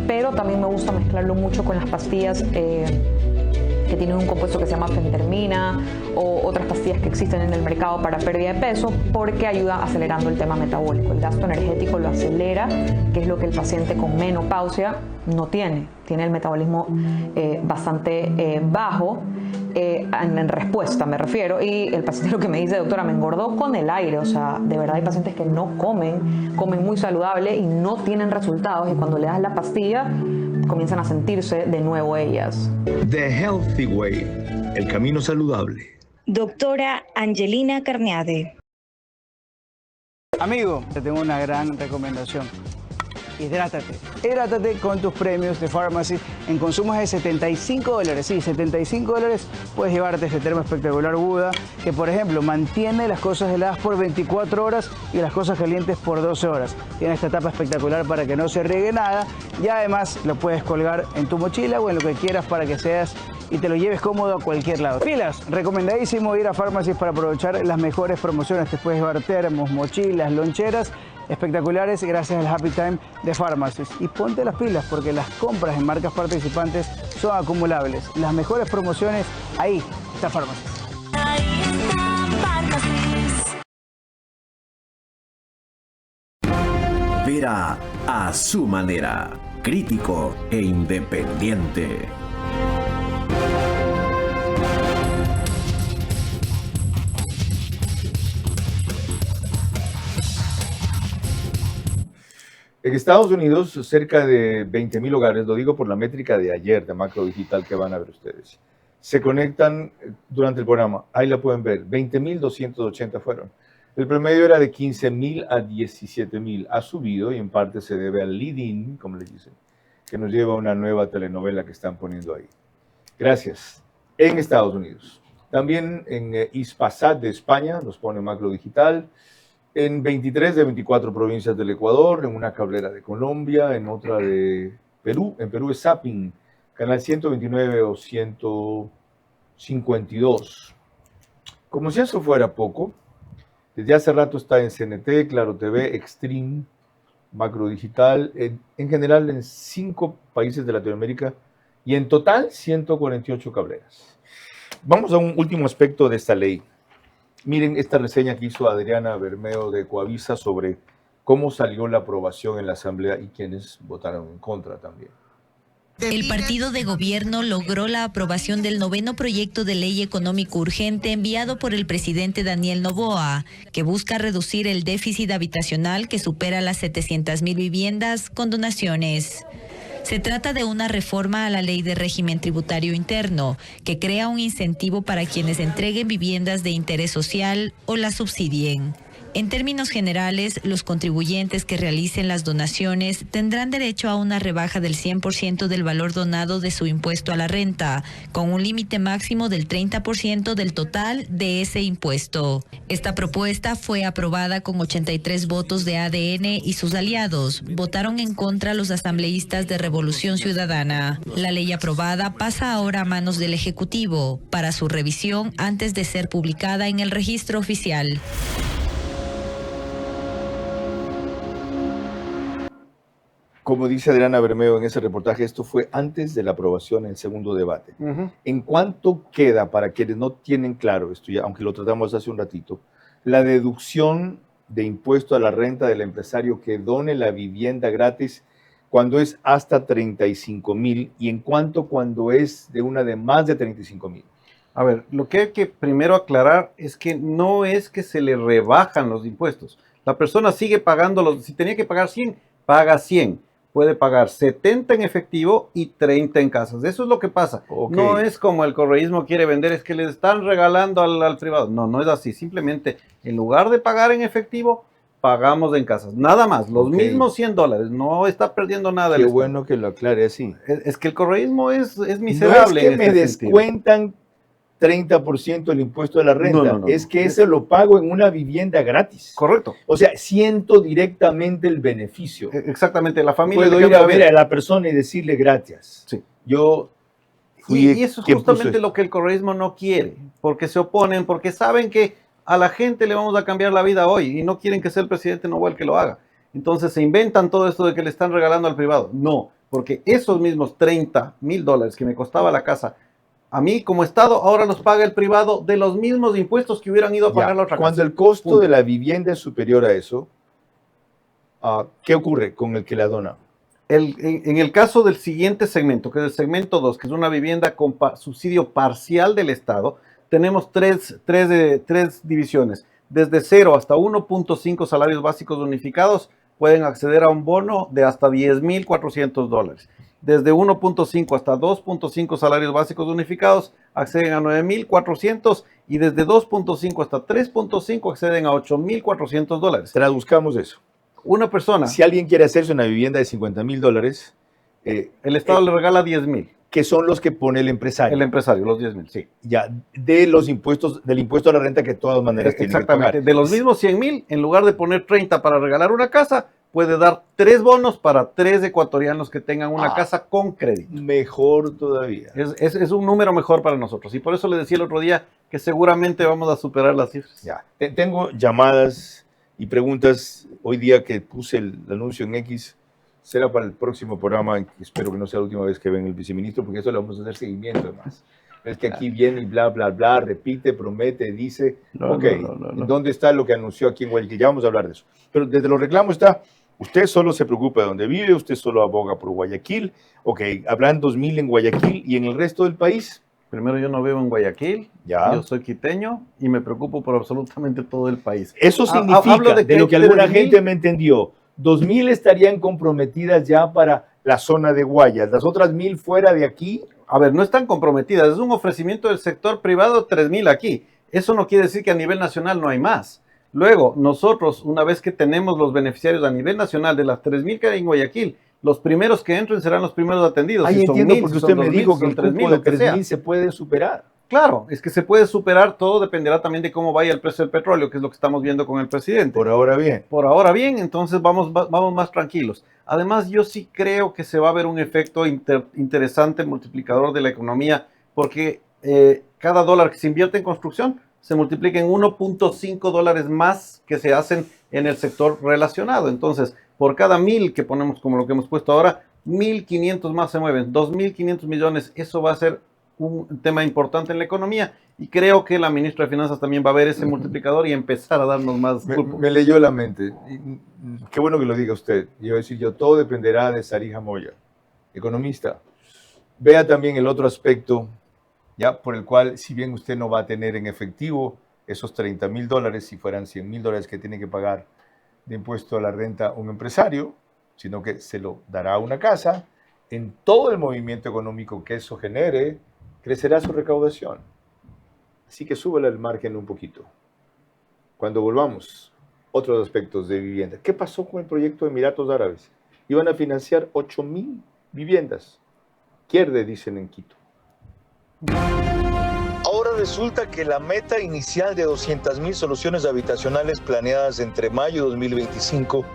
pero también me gusta mezclarlo mucho con las pastillas que tienen un compuesto que se llama fentermina o otras pastillas que existen en el mercado para pérdida de peso porque ayuda acelerando el tema metabólico. El gasto energético lo acelera, que es lo que el paciente con menopausia no tiene. Tiene el metabolismo bastante bajo en respuesta, me refiero. Y el paciente lo que me dice, doctora, me engordó con el aire. O sea, de verdad hay pacientes que no comen muy saludable y no tienen resultados. Y cuando le das la pastilla, comienzan a sentirse de nuevo ellas. The Healthy Way, el camino saludable. Doctora Angelina Carneade. Amigo, te tengo una gran recomendación. Hidrátate. Hidrátate con tus premios de Pharmacy en consumos de $75. Sí, $75 puedes llevarte este termo espectacular Buda, que por ejemplo mantiene las cosas heladas por 24 horas y las cosas calientes por 12 horas. Tiene esta tapa espectacular para que no se riegue nada y además lo puedes colgar en tu mochila o en lo que quieras para que seas y te lo lleves cómodo a cualquier lado. Pilas, recomendadísimo ir a Pharmacy para aprovechar las mejores promociones. Te puedes llevar termos, mochilas, loncheras espectaculares gracias al Happy Time de Pharmacy. Y ponte las pilas porque las compras en marcas participantes son acumulables. Las mejores promociones, ahí está Pharmacy. Vera a su manera, crítico e independiente. En Estados Unidos, cerca de 20,000 hogares, lo digo por la métrica de ayer de Macro Digital que van a ver ustedes, se conectan durante el programa. Ahí la pueden ver, 20,280 fueron. El promedio era de 15,000 a 17,000. Ha subido y en parte se debe al lead-in, como les dicen, que nos lleva a una nueva telenovela que están poniendo ahí. Gracias. En Estados Unidos. También en Ispasat de España, nos pone Macro Digital. En 23 de 24 provincias del Ecuador, en una cablera de Colombia, en otra de Perú. En Perú es Zapping, canal 129 o 152. Como si eso fuera poco, desde hace rato está en CNT, Claro TV, Extreme, Macro Digital, en general en 5 países de Latinoamérica y en total 148 cableras. Vamos a un último aspecto de esta ley. Miren esta reseña que hizo Adriana Bermeo de Coavisa sobre cómo salió la aprobación en la Asamblea y quienes votaron en contra también. El partido de gobierno logró la aprobación del 9º proyecto de ley económico urgente enviado por el presidente Daniel Noboa, que busca reducir el déficit habitacional que supera las 700,000 viviendas con donaciones. Se trata de una reforma a la ley de régimen tributario interno, que crea un incentivo para quienes entreguen viviendas de interés social o las subsidien. En términos generales, los contribuyentes que realicen las donaciones tendrán derecho a una rebaja del 100% del valor donado de su impuesto a la renta, con un límite máximo del 30% del total de ese impuesto. Esta propuesta fue aprobada con 83 votos de ADN y sus aliados. Votaron en contra los asambleístas de Revolución Ciudadana. La ley aprobada pasa ahora a manos del Ejecutivo para su revisión antes de ser publicada en el registro oficial. Como dice Adriana Bermeo en ese reportaje, esto fue antes de la aprobación en el segundo debate. ¿En cuánto queda, para quienes no tienen claro esto, ya, aunque lo tratamos hace un ratito, la deducción de impuesto a la renta del empresario que done la vivienda gratis cuando es hasta 35,000 y en cuánto cuando es de una de más de 35,000? A ver, lo que hay que primero aclarar es que no es que se le rebajan los impuestos. La persona sigue pagando los, si tenía que pagar 100, paga 100. Puede pagar 70 en efectivo y 30 en casas. Eso es lo que pasa. Okay. No es como el correísmo quiere vender, es que le están regalando al privado. No, no es así. Simplemente, en lugar de pagar en efectivo, pagamos en casas. Nada más, los mismos $100. No está perdiendo nada. Qué bueno que lo aclare así. Es que el correísmo es miserable. No es que me descuentan 30% el impuesto de la renta, no, es que ese lo pago en una vivienda gratis. Correcto. O sea, siento directamente el beneficio. Exactamente, la familia... Puedo ir a ver a la persona y decirle gracias. Sí. Yo fui... Y eso es justamente lo que el correísmo no quiere, porque se oponen, porque saben que a la gente le vamos a cambiar la vida hoy y no quieren que sea el presidente Noboa el que lo haga. Entonces se inventan todo esto de que le están regalando al privado. No, porque esos mismos $30,000 que me costaba la casa, a mí, como Estado, ahora los paga el privado de los mismos impuestos que hubieran ido a pagar la otra casa. Cuando el costo de la vivienda es superior a eso, ¿qué ocurre con el que la dona? En el caso del siguiente segmento, que es el segmento 2, que es una vivienda con subsidio parcial del Estado, tenemos tres divisiones. Desde 0 hasta 1.5 salarios básicos unificados pueden acceder a un bono de hasta $10,400. Desde 1.5 hasta 2.5 salarios básicos unificados acceden a $9,400 y desde 2.5 hasta 3.5 acceden a $8,400. Traduzcamos eso. Una persona... Si alguien quiere hacerse una vivienda de $50,000, el Estado le regala 10,000. Que son los que pone el empresario. El empresario, los 10,000, sí. Ya, de los impuestos, del impuesto a la renta que de todas maneras tiene que pagar. Exactamente. De los mismos 100,000, en lugar de poner 30 para regalar una casa, puede dar 3 bonos para 3 ecuatorianos que tengan una casa con crédito. Mejor todavía. Es un número mejor para nosotros. Y por eso le decía el otro día que seguramente vamos a superar las cifras. Ya. Tengo llamadas y preguntas. Hoy día que puse el anuncio en X, será para el próximo programa. Espero que no sea la última vez que venga el viceministro, porque eso le vamos a hacer seguimiento además. Es que aquí viene y bla, bla, bla, repite, promete, dice. No. ¿Dónde está lo que anunció aquí en Guayaquil? Ya vamos a hablar de eso. Pero desde los reclamos está Usted solo se preocupa de dónde vive, usted solo aboga por Guayaquil. Ok, habrán 2.000 en Guayaquil y en el resto del país. Primero, yo no vivo en Guayaquil, yo soy quiteño y me preocupo por absolutamente todo el país. Eso significa, de lo que alguna gente me entendió, 2.000 estarían comprometidas ya para la zona de Guayas, las otras 1.000 fuera de aquí. A ver, no están comprometidas, es un ofrecimiento del sector privado, 3.000 aquí. Eso no quiere decir que a nivel nacional no hay más. Luego, nosotros, una vez que tenemos los beneficiarios a nivel nacional de las 3.000 que hay en Guayaquil, los primeros que entren serán los primeros atendidos. Ahí si son entiendo, 1.000, porque si usted son me 2.000, dijo que son el 3.000, cupo de lo que sea. 3.000 se puede superar. Claro, es que se puede superar, todo dependerá también de cómo vaya el precio del petróleo, que es lo que estamos viendo con el presidente. Por ahora bien. Por ahora bien, entonces vamos más tranquilos. Además, yo sí creo que se va a ver un efecto interesante multiplicador de la economía, porque cada dólar que se invierte en construcción se multiplica en 1.5 dólares más que se hacen en el sector relacionado. Entonces, por cada 1.000 que ponemos como lo que hemos puesto ahora, 1.500 más se mueven, 2.500 millones. Eso va a ser un tema importante en la economía y creo que la ministra de Finanzas también va a ver ese multiplicador y empezar a darnos más cupo. Me leyó la mente. Qué bueno que lo diga usted. Yo voy a decir yo, todo dependerá de Sarija Moya, economista. Vea también el otro aspecto, ya por el cual, si bien usted no va a tener en efectivo esos 30.000 dólares, si fueran 100.000 dólares que tiene que pagar de impuesto a la renta un empresario, sino que se lo dará a una casa, en todo el movimiento económico que eso genere, crecerá su recaudación. Así que súbele el margen un poquito. Cuando volvamos, otros aspectos de vivienda. ¿Qué pasó con el proyecto de Emiratos Árabes? Iban a financiar 8.000 viviendas. Quierde, dicen en Quito. Ahora resulta que la meta inicial de 200.000 soluciones habitacionales planeadas entre mayo 2025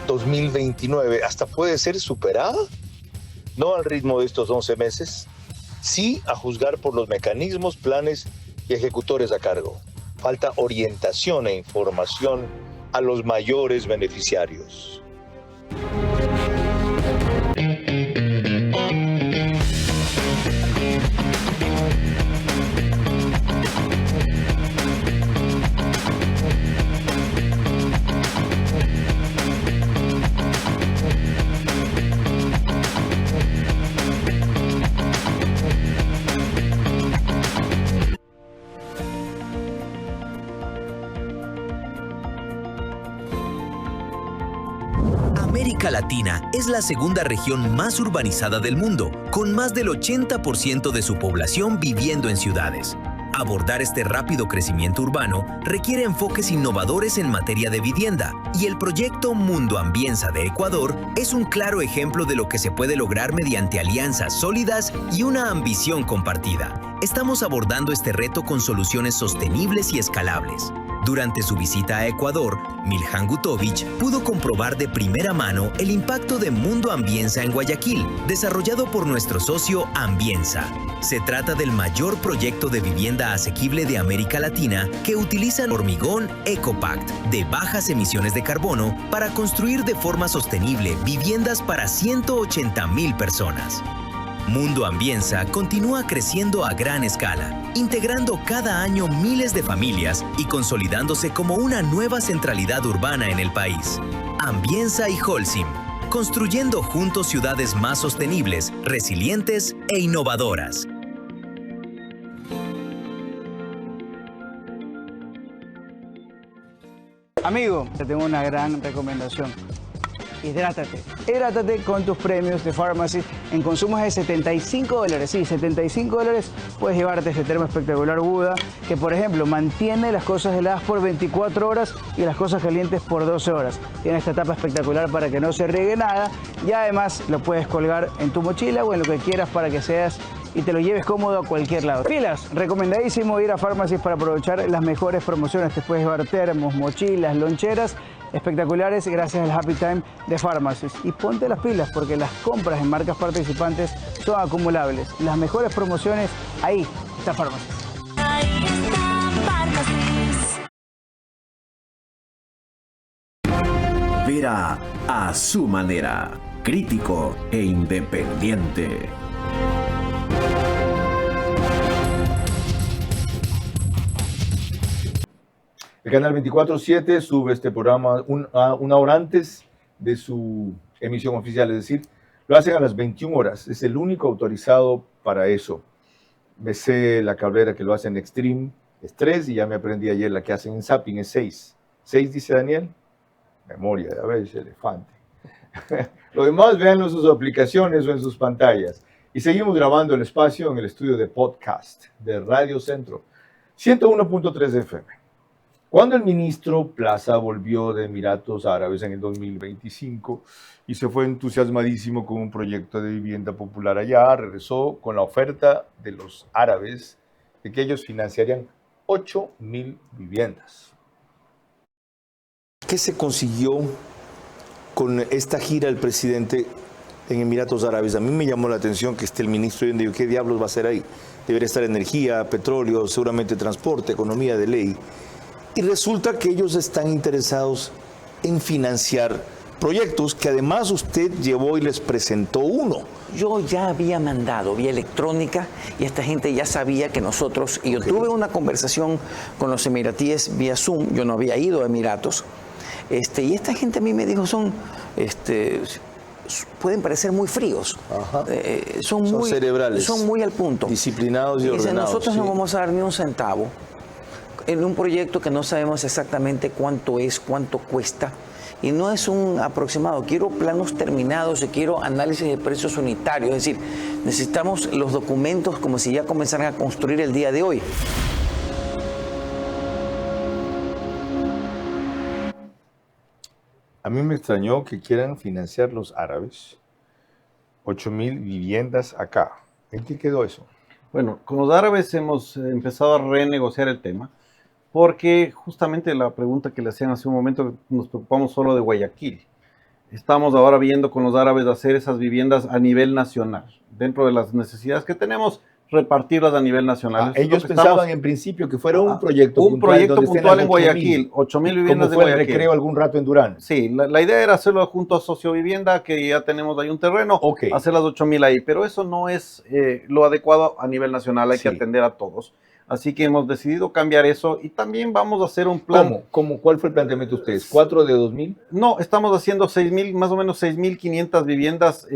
2029 hasta puede ser superada. No al ritmo de estos 11 meses, sí a juzgar por los mecanismos, planes y ejecutores a cargo. Falta orientación e información a los mayores beneficiarios. América Latina es la segunda región más urbanizada del mundo, con más del 80% de su población viviendo en ciudades. Abordar este rápido crecimiento urbano requiere enfoques innovadores en materia de vivienda, y el proyecto Mundo Ambienza de Ecuador es un claro ejemplo de lo que se puede lograr mediante alianzas sólidas y una ambición compartida. Estamos abordando este reto con soluciones sostenibles y escalables. Durante su visita a Ecuador, Miljan Gutovich pudo comprobar de primera mano el impacto de Mundo Ambienza en Guayaquil, desarrollado por nuestro socio Ambienza. Se trata del mayor proyecto de vivienda asequible de América Latina que utiliza el hormigón EcoPact de bajas emisiones de carbono para construir de forma sostenible viviendas para 180.000 personas. Mundo Ambienza continúa creciendo a gran escala, integrando cada año miles de familias y consolidándose como una nueva centralidad urbana en el país. Ambienza y Holcim, construyendo juntos ciudades más sostenibles, resilientes e innovadoras. Amigo, te tengo una gran recomendación. Hidrátate. Hidrátate con tus premios de Pharmacy en consumos de $75. Sí, $75 puedes llevarte este termo espectacular Buda, que por ejemplo mantiene las cosas heladas por 24 horas y las cosas calientes por 12 horas. Tiene esta tapa espectacular para que no se riegue nada y además lo puedes colgar en tu mochila o en lo que quieras para que seas y te lo lleves cómodo a cualquier lado. Pilas, recomendadísimo ir a Pharmacy para aprovechar las mejores promociones. Te puedes llevar termos, mochilas, loncheras espectaculares gracias al Happy Time de Pharmacy. Y ponte las pilas porque las compras en marcas participantes son acumulables. Las mejores promociones, ahí está Pharmacy. Ahí está Pharmacy. Vera a su manera, crítico e independiente. El canal 24/7 sube este programa una hora antes de su emisión oficial, es decir, lo hacen a las 21 horas, es el único autorizado para eso. Me sé la carrera que lo hacen en Extreme, es 3, y ya me aprendí ayer la que hacen en Zapping, es 6. 6, dice Daniel, memoria de abeja, elefante. Lo demás, véanlo en sus aplicaciones o en sus pantallas. Y seguimos grabando el espacio en el estudio de podcast de Radio Centro, 101.3 FM. Cuando el ministro Plaza volvió de Emiratos Árabes en el 2025 y se fue entusiasmadísimo con un proyecto de vivienda popular allá, regresó con la oferta de los árabes de que ellos financiarían 8.000 viviendas. ¿Qué se consiguió con esta gira del presidente en Emiratos Árabes? A mí me llamó la atención que esté el ministro y yo digo, ¿qué diablos va a hacer ahí? Debería estar energía, petróleo, seguramente transporte, economía de ley. Y resulta que ellos están interesados en financiar proyectos que además usted llevó y les presentó uno. Yo ya había mandado vía electrónica y esta gente ya sabía que nosotros, y yo tuve una conversación con los emiratíes vía Zoom, yo no había ido a Emiratos, y esta gente a mí me dijo, pueden parecer muy fríos, son muy cerebrales, son muy al punto, disciplinados y ordenados. ordenados. Nosotros no vamos a dar ni un centavo en un proyecto que no sabemos exactamente cuánto es, cuánto cuesta, y no es un aproximado. Quiero planos terminados y quiero análisis de precios unitarios, es decir, necesitamos los documentos como si ya comenzaran a construir el día de hoy. A mí me extrañó que quieran financiar los árabes 8.000 viviendas acá. ¿En qué quedó eso? Bueno, con los árabes hemos empezado a renegociar el tema, porque justamente la pregunta que le hacían hace un momento, nos preocupamos solo de Guayaquil. Estamos ahora viendo con los árabes hacer esas viviendas a nivel nacional. Dentro de las necesidades que tenemos, repartirlas a nivel nacional. Ellos pensaban en principio que fuera un proyecto puntual en Guayaquil, 8.000 viviendas de Guayaquil. El Recreo algún rato en Durán. Sí, la idea era hacerlo junto a Sociovivienda, que ya tenemos ahí un terreno, hacer las 8.000 ahí, pero eso no es lo adecuado a nivel nacional, hay que atender a todos. Así que hemos decidido cambiar eso y también vamos a hacer un plan. ¿Cuál fue el planteamiento de ustedes? ¿4 de 2.000? No, estamos haciendo 6.000, más o menos 6.500 viviendas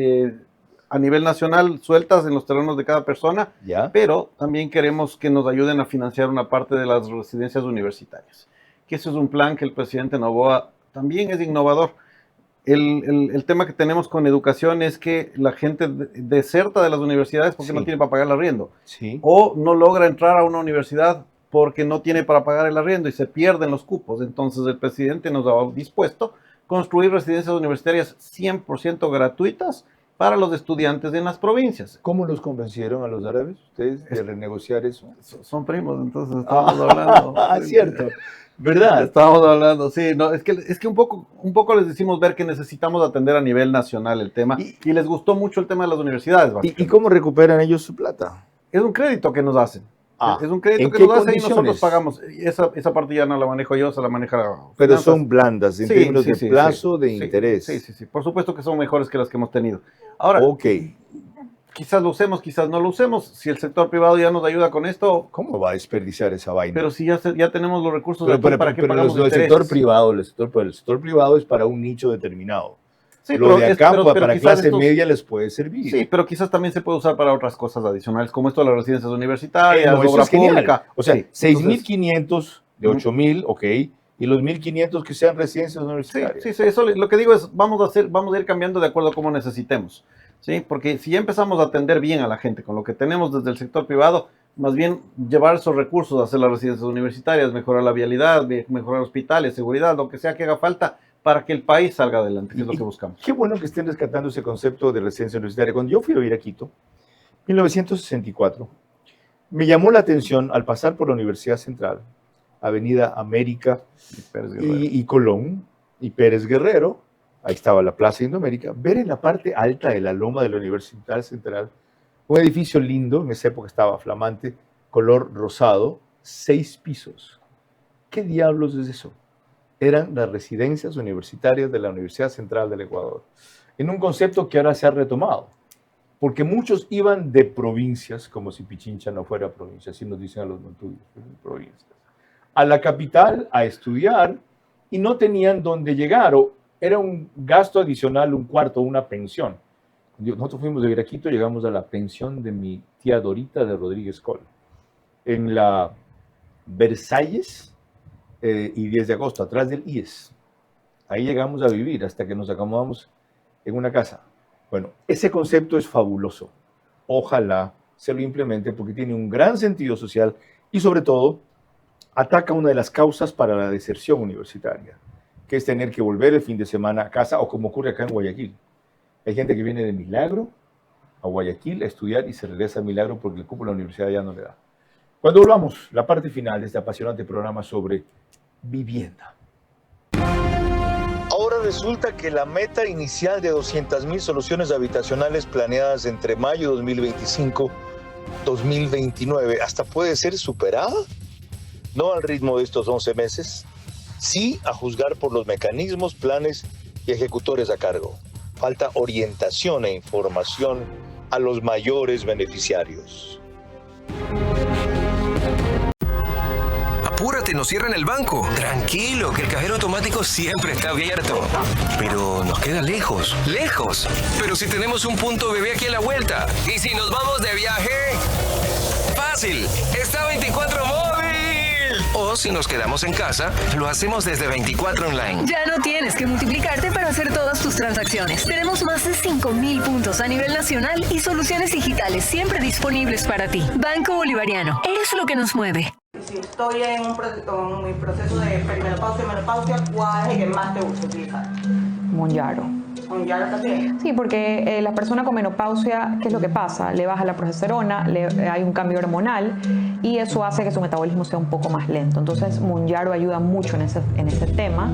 a nivel nacional sueltas en los terrenos de cada persona, pero también queremos que nos ayuden a financiar una parte de las residencias universitarias. Que eso es un plan que el presidente Noboa también es innovador. El tema que tenemos con educación es que la gente deserta de las universidades porque no tiene para pagar el arriendo. O no logra entrar a una universidad porque no tiene para pagar el arriendo y se pierden los cupos. Entonces el presidente nos ha dispuesto a construir residencias universitarias 100% gratuitas para los estudiantes en las provincias. ¿Cómo los convencieron a los árabes ustedes de renegociar eso? Son primos, entonces estamos hablando. Cierto. ¿Verdad? Estábamos hablando, sí, no, es que un poco les decimos ver que necesitamos atender a nivel nacional el tema y les gustó mucho el tema de las universidades. ¿Y cómo recuperan ellos su plata? Es un crédito que nos hacen. Es un crédito que nos hacen y nosotros pagamos. Esa parte ya no la manejo yo, se la maneja. Pero son blandas en términos de plazo, de interés. Sí. Por supuesto que son mejores que las que hemos tenido. Ahora, quizás lo usemos, quizás no lo usemos. Si el sector privado ya nos ayuda con esto, ¿cómo va a desperdiciar esa vaina? Pero si ya tenemos los recursos para que pagamos el sector privado, el sector privado es para un nicho determinado. Sí, lo de acá para clase media les puede servir. Sí, pero quizás también se puede usar para otras cosas adicionales, como esto de las residencias universitarias, obra pública. O sea, sí, 6.500 de 8.000, y los 1.500 que sean residencias universitarias. Sí, eso lo que digo es, vamos a ir cambiando de acuerdo a cómo necesitemos. ¿Sí? Porque si ya empezamos a atender bien a la gente con lo que tenemos desde el sector privado, más bien llevar esos recursos a hacer las residencias universitarias, mejorar la vialidad, mejorar hospitales, seguridad, lo que sea que haga falta para que el país salga adelante, que es lo que buscamos. Qué bueno que estén rescatando ese concepto de residencia universitaria. Cuando yo fui a vivir a Quito, 1964, me llamó la atención al pasar por la Universidad Central, Avenida América y Colón y Pérez Guerrero, ahí estaba la Plaza Indoamérica, ver en la parte alta de la loma de la Universidad Central un edificio lindo, en esa época estaba flamante, color rosado, 6 pisos. ¿Qué diablos es eso? Eran las residencias universitarias de la Universidad Central del Ecuador, en un concepto que ahora se ha retomado, porque muchos iban de provincias, como si Pichincha no fuera provincia, así nos dicen a los montuyos, provincias, a la capital a estudiar y no tenían dónde llegar, o era un gasto adicional, un cuarto, una pensión. Nosotros fuimos de Viraquito, llegamos a la pensión de mi tía Dorita de Rodríguez Col, en la Versalles y 10 de agosto, atrás del IES. Ahí llegamos a vivir hasta que nos acomodamos en una casa. Bueno, ese concepto es fabuloso. Ojalá se lo implemente porque tiene un gran sentido social y sobre todo ataca una de las causas para la deserción universitaria, que es tener que volver el fin de semana a casa o como ocurre acá en Guayaquil. Hay gente que viene de Milagro a Guayaquil a estudiar y se regresa a Milagro porque el cupo de la universidad ya no le da. Cuando volvamos, la parte final de este apasionante programa sobre vivienda. Ahora resulta que la meta inicial de 200.000 soluciones habitacionales planeadas entre mayo 2025 2029 hasta puede ser superada. No al ritmo de estos 11 meses, sí a juzgar por los mecanismos, planes y ejecutores a cargo. Falta orientación e información a los mayores beneficiarios. Apúrate, nos cierran el banco. Tranquilo, que el cajero automático siempre está abierto. Pero nos queda lejos. ¡Lejos! Pero si tenemos un punto bebé aquí a la vuelta. ¿Y si nos vamos de viaje? ¡Fácil! ¡Está 24 móvil! O si nos quedamos en casa, lo hacemos desde 24 online. Ya no tienes que multiplicarte para hacer todas tus transacciones. Tenemos más de 5.000 puntos a nivel nacional y soluciones digitales siempre disponibles para ti. Banco Bolivariano, eres lo que nos mueve. Si estoy en mi proceso de perimenopausia y menopausia, ¿cuál es el que más te gusta utilizar? Monjaro. ¿Monjaro también? Sí, porque la persona con menopausia, ¿qué es lo que pasa? Le baja la progesterona, hay un cambio hormonal y eso hace que su metabolismo sea un poco más lento. Entonces, Monjaro ayuda mucho en ese tema,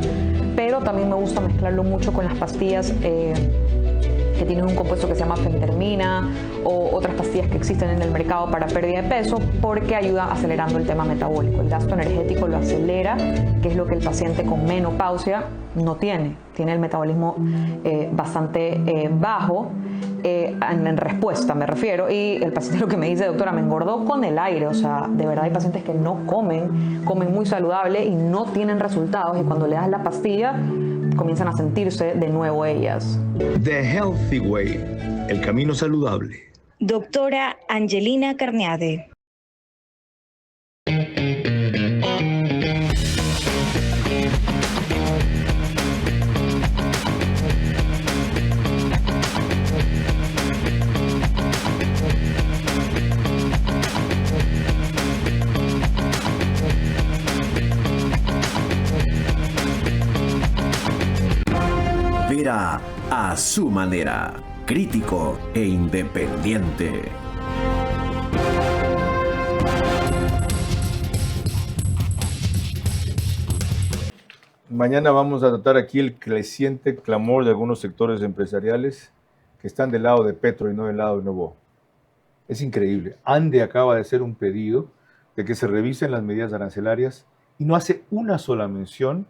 pero también me gusta mezclarlo mucho con las pastillas que tienen un compuesto que se llama fentermina o otras pastillas que existen en el mercado para pérdida de peso porque ayuda acelerando el tema metabólico. El gasto energético lo acelera, que es lo que el paciente con menopausia no tiene. Tiene el metabolismo bastante bajo en respuesta, me refiero. Y el paciente lo que me dice, doctora, me engordó con el aire. O sea, de verdad hay pacientes que no comen muy saludable y no tienen resultados. Y cuando le das la pastilla, comienzan a sentirse de nuevo ellas. The Healthy Way, el camino saludable. Doctora Angelina Carneade. Vera a su manera, crítico e independiente. Mañana vamos a tratar aquí el creciente clamor de algunos sectores empresariales que están del lado de Petro y no del lado de Novoa. Es increíble. ANDE acaba de hacer un pedido de que se revisen las medidas arancelarias y no hace una sola mención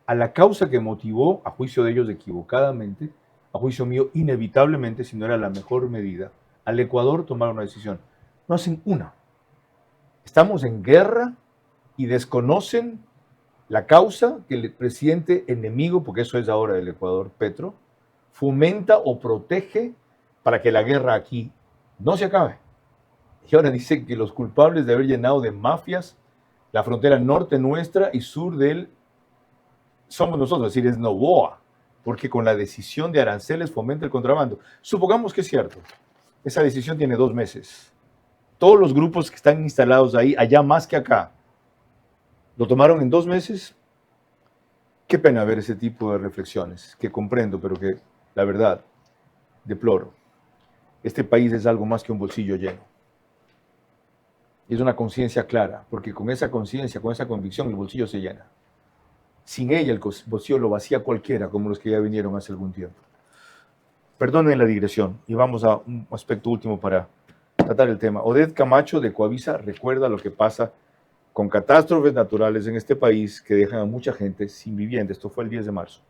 a la causa que motivó, a juicio de ellos equivocadamente, a juicio mío inevitablemente, si no era la mejor medida, al Ecuador tomar una decisión. No hacen una. Estamos en guerra y desconocen la causa que el presidente enemigo, porque eso es ahora el Ecuador, Petro, fomenta o protege para que la guerra aquí no se acabe. Y ahora dicen que los culpables de haber llenado de mafias la frontera norte nuestra y sur de él somos nosotros, es decir, es Novoa, porque con la decisión de aranceles fomenta el contrabando. Supongamos que es cierto. Esa decisión tiene 2 meses. Todos los grupos que están instalados ahí, allá más que acá, ¿lo tomaron en 2 meses? Qué pena ver ese tipo de reflexiones, que comprendo, pero que, la verdad, deploro. Este país es algo más que un bolsillo lleno. Y es una conciencia clara, porque con esa conciencia, con esa convicción, el bolsillo se llena. Sin ella, el bolsillo lo vacía cualquiera, como los que ya vinieron hace algún tiempo. Perdonen la digresión, y vamos a un aspecto último para tratar el tema. Odette Camacho de Coavisa recuerda lo que pasa con catástrofes naturales en este país que dejan a mucha gente sin vivienda. Esto fue el 10 de marzo.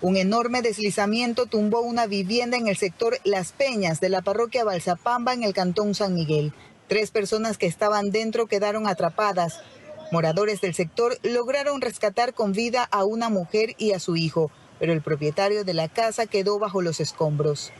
Un enorme deslizamiento tumbó una vivienda en el sector Las Peñas de la parroquia Balsapamba en el cantón San Miguel. 3 personas que estaban dentro quedaron atrapadas. Moradores del sector lograron rescatar con vida a una mujer y a su hijo. pero el propietario de la casa quedó bajo los escombros.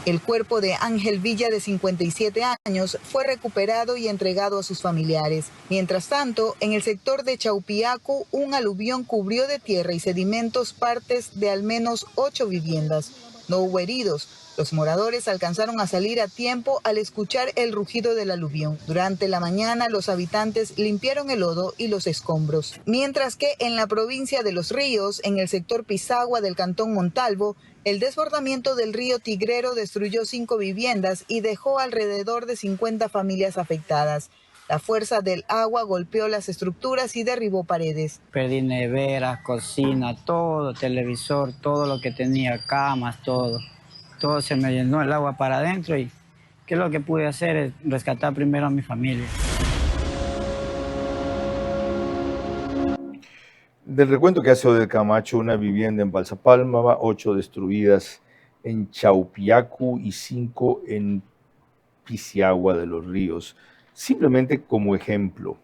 El cuerpo de Ángel Villa, de 57 años, fue recuperado y entregado a sus familiares. Mientras tanto, en el sector de Chaupiacu, un aluvión cubrió de tierra y sedimentos partes de al menos 8 viviendas. No hubo heridos. Los moradores alcanzaron a salir a tiempo al escuchar el rugido del aluvión. Durante la mañana, los habitantes limpiaron el lodo y los escombros. Mientras que en la provincia de Los Ríos, en el sector Pisagua del cantón Montalvo, el desbordamiento del río Tigrero destruyó 5 viviendas y dejó alrededor de 50 familias afectadas. La fuerza del agua golpeó las estructuras y derribó paredes. Perdí neveras, cocina, todo, televisor, todo lo que tenía, camas, todo. Todo se me llenó el agua para adentro y ¿qué es lo que pude hacer? Es rescatar primero a mi familia. Del recuento que hace Oded Camacho, una vivienda en Balsapalma, 8 destruidas en Chaupiacu y 5 en Pisagua de Los Ríos. Simplemente como ejemplo,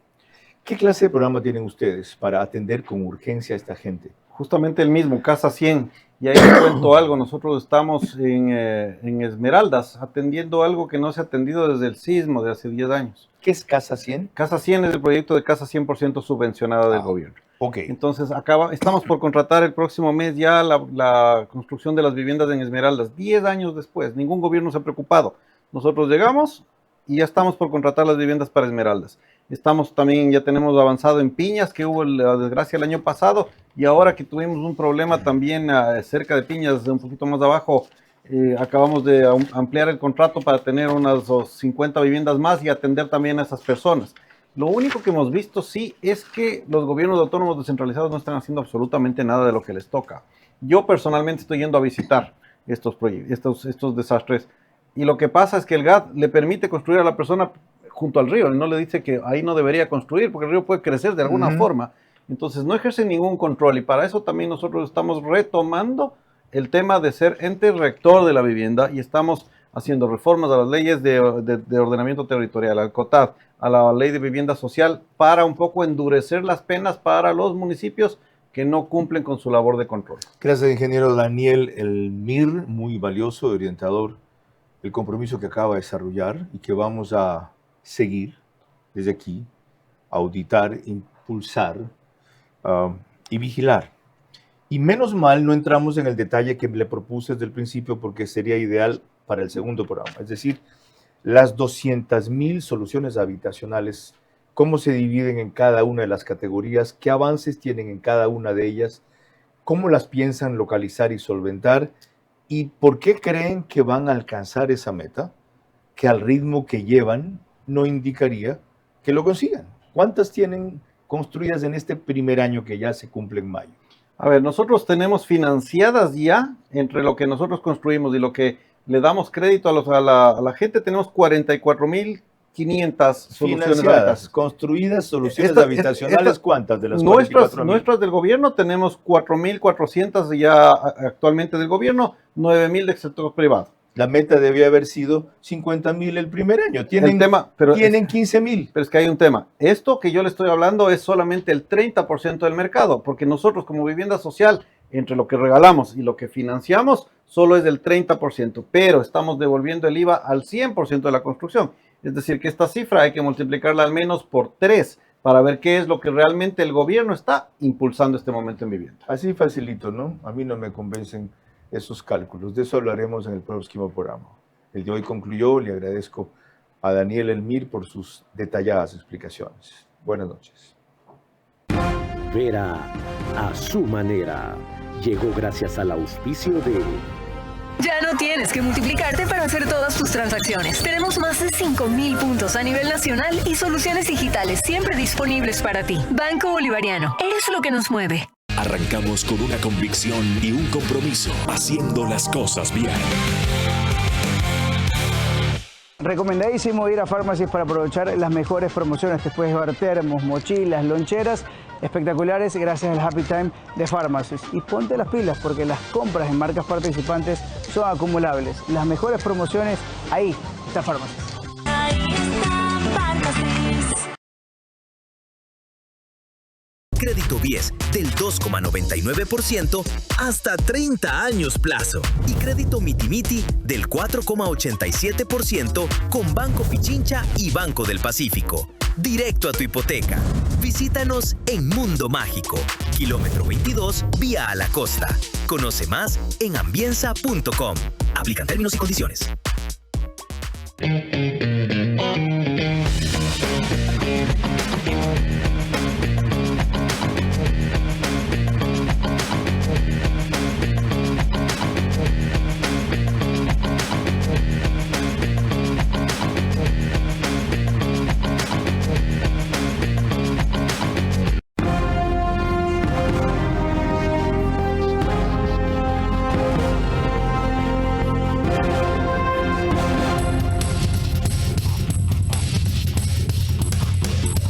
¿qué clase de programa tienen ustedes para atender con urgencia a esta gente? Justamente el mismo, Casa 100. Y ahí les cuento algo, nosotros estamos en Esmeraldas atendiendo algo que no se ha atendido desde el sismo de hace 10 años. ¿Qué es Casa 100? Casa 100 es el proyecto de casa 100% subvencionada del gobierno. Okay. Entonces estamos por contratar el próximo mes ya la construcción de las viviendas en Esmeraldas. 10 años después, ningún gobierno se ha preocupado. Nosotros llegamos y ya estamos por contratar las viviendas para Esmeraldas. Estamos también, ya tenemos avanzado en Piñas, que hubo la desgracia el año pasado, y ahora que tuvimos un problema también cerca de Piñas, un poquito más abajo, acabamos de ampliar el contrato para tener unas 50 viviendas más y atender también a esas personas. Lo único que hemos visto, sí, es que los gobiernos autónomos descentralizados no están haciendo absolutamente nada de lo que les toca. Yo personalmente estoy yendo a visitar estos desastres, y lo que pasa es que el GAD le permite construir a la persona junto al río, y no le dice que ahí no debería construir, porque el río puede crecer de alguna forma. Entonces no ejerce ningún control, y para eso también nosotros estamos retomando el tema de ser ente rector de la vivienda, y estamos haciendo reformas a las leyes de ordenamiento territorial, al COTAD, a la ley de vivienda social, para un poco endurecer las penas para los municipios que no cumplen con su labor de control. Gracias, ingeniero Daniel Elmir, muy valioso, orientador, el compromiso que acaba de desarrollar y que vamos a seguir desde aquí, auditar, impulsar y vigilar. Y menos mal no entramos en el detalle que le propuse desde el principio, porque sería ideal para el segundo programa. Es decir, las 200.000 soluciones habitacionales, cómo se dividen en cada una de las categorías, qué avances tienen en cada una de ellas, cómo las piensan localizar y solventar, y por qué creen que van a alcanzar esa meta, que al ritmo que llevan no indicaría que lo consigan. ¿Cuántas tienen construidas en este primer año que ya se cumple en mayo? A ver, nosotros tenemos financiadas ya, entre lo que nosotros construimos y lo que le damos crédito a la gente, tenemos 44.500 soluciones construidas, soluciones habitacionales. ¿Cuántas de las 44.000? Nuestras del gobierno tenemos 4.400 ya actualmente del gobierno, 9.000 del sector privado. La meta debía haber sido 50.000 el primer año. Tienen 15.000. Pero es que hay un tema. Esto que yo le estoy hablando es solamente el 30% del mercado, porque nosotros como vivienda social, entre lo que regalamos y lo que financiamos, solo es del 30%, pero estamos devolviendo el IVA al 100% de la construcción. Es decir, que esta cifra hay que multiplicarla al menos por 3 para ver qué es lo que realmente el gobierno está impulsando este momento en vivienda. Así facilito, ¿no? A mí no me convencen esos cálculos. De eso hablaremos en el próximo programa. El de hoy concluyó. Le agradezco a Daniel Elmir por sus detalladas explicaciones. Buenas noches. Vera a su manera. Llegó gracias al auspicio de... Ya no tienes que multiplicarte para hacer todas tus transacciones. Tenemos más de 5.000 puntos a nivel nacional y soluciones digitales siempre disponibles para ti. Banco Bolivariano. Eres lo que nos mueve. Arrancamos con una convicción y un compromiso, haciendo las cosas bien. Recomendadísimo ir a Pharmacies para aprovechar las mejores promociones. Te puedes llevar termos, mochilas, loncheras espectaculares gracias al Happy Time de Pharmacies. Y ponte las pilas, porque las compras en marcas participantes son acumulables. Las mejores promociones, ahí está Pharmacies. Ahí está Pharmacies. crédito BIES del 2,99% hasta 30 años plazo. Y crédito Mitimiti del 4,87% con Banco Pichincha y Banco del Pacífico. Directo a tu hipoteca. Visítanos en Mundo Mágico, kilómetro 22, vía a la costa. Conoce más en ambienza.com. Aplican términos y condiciones.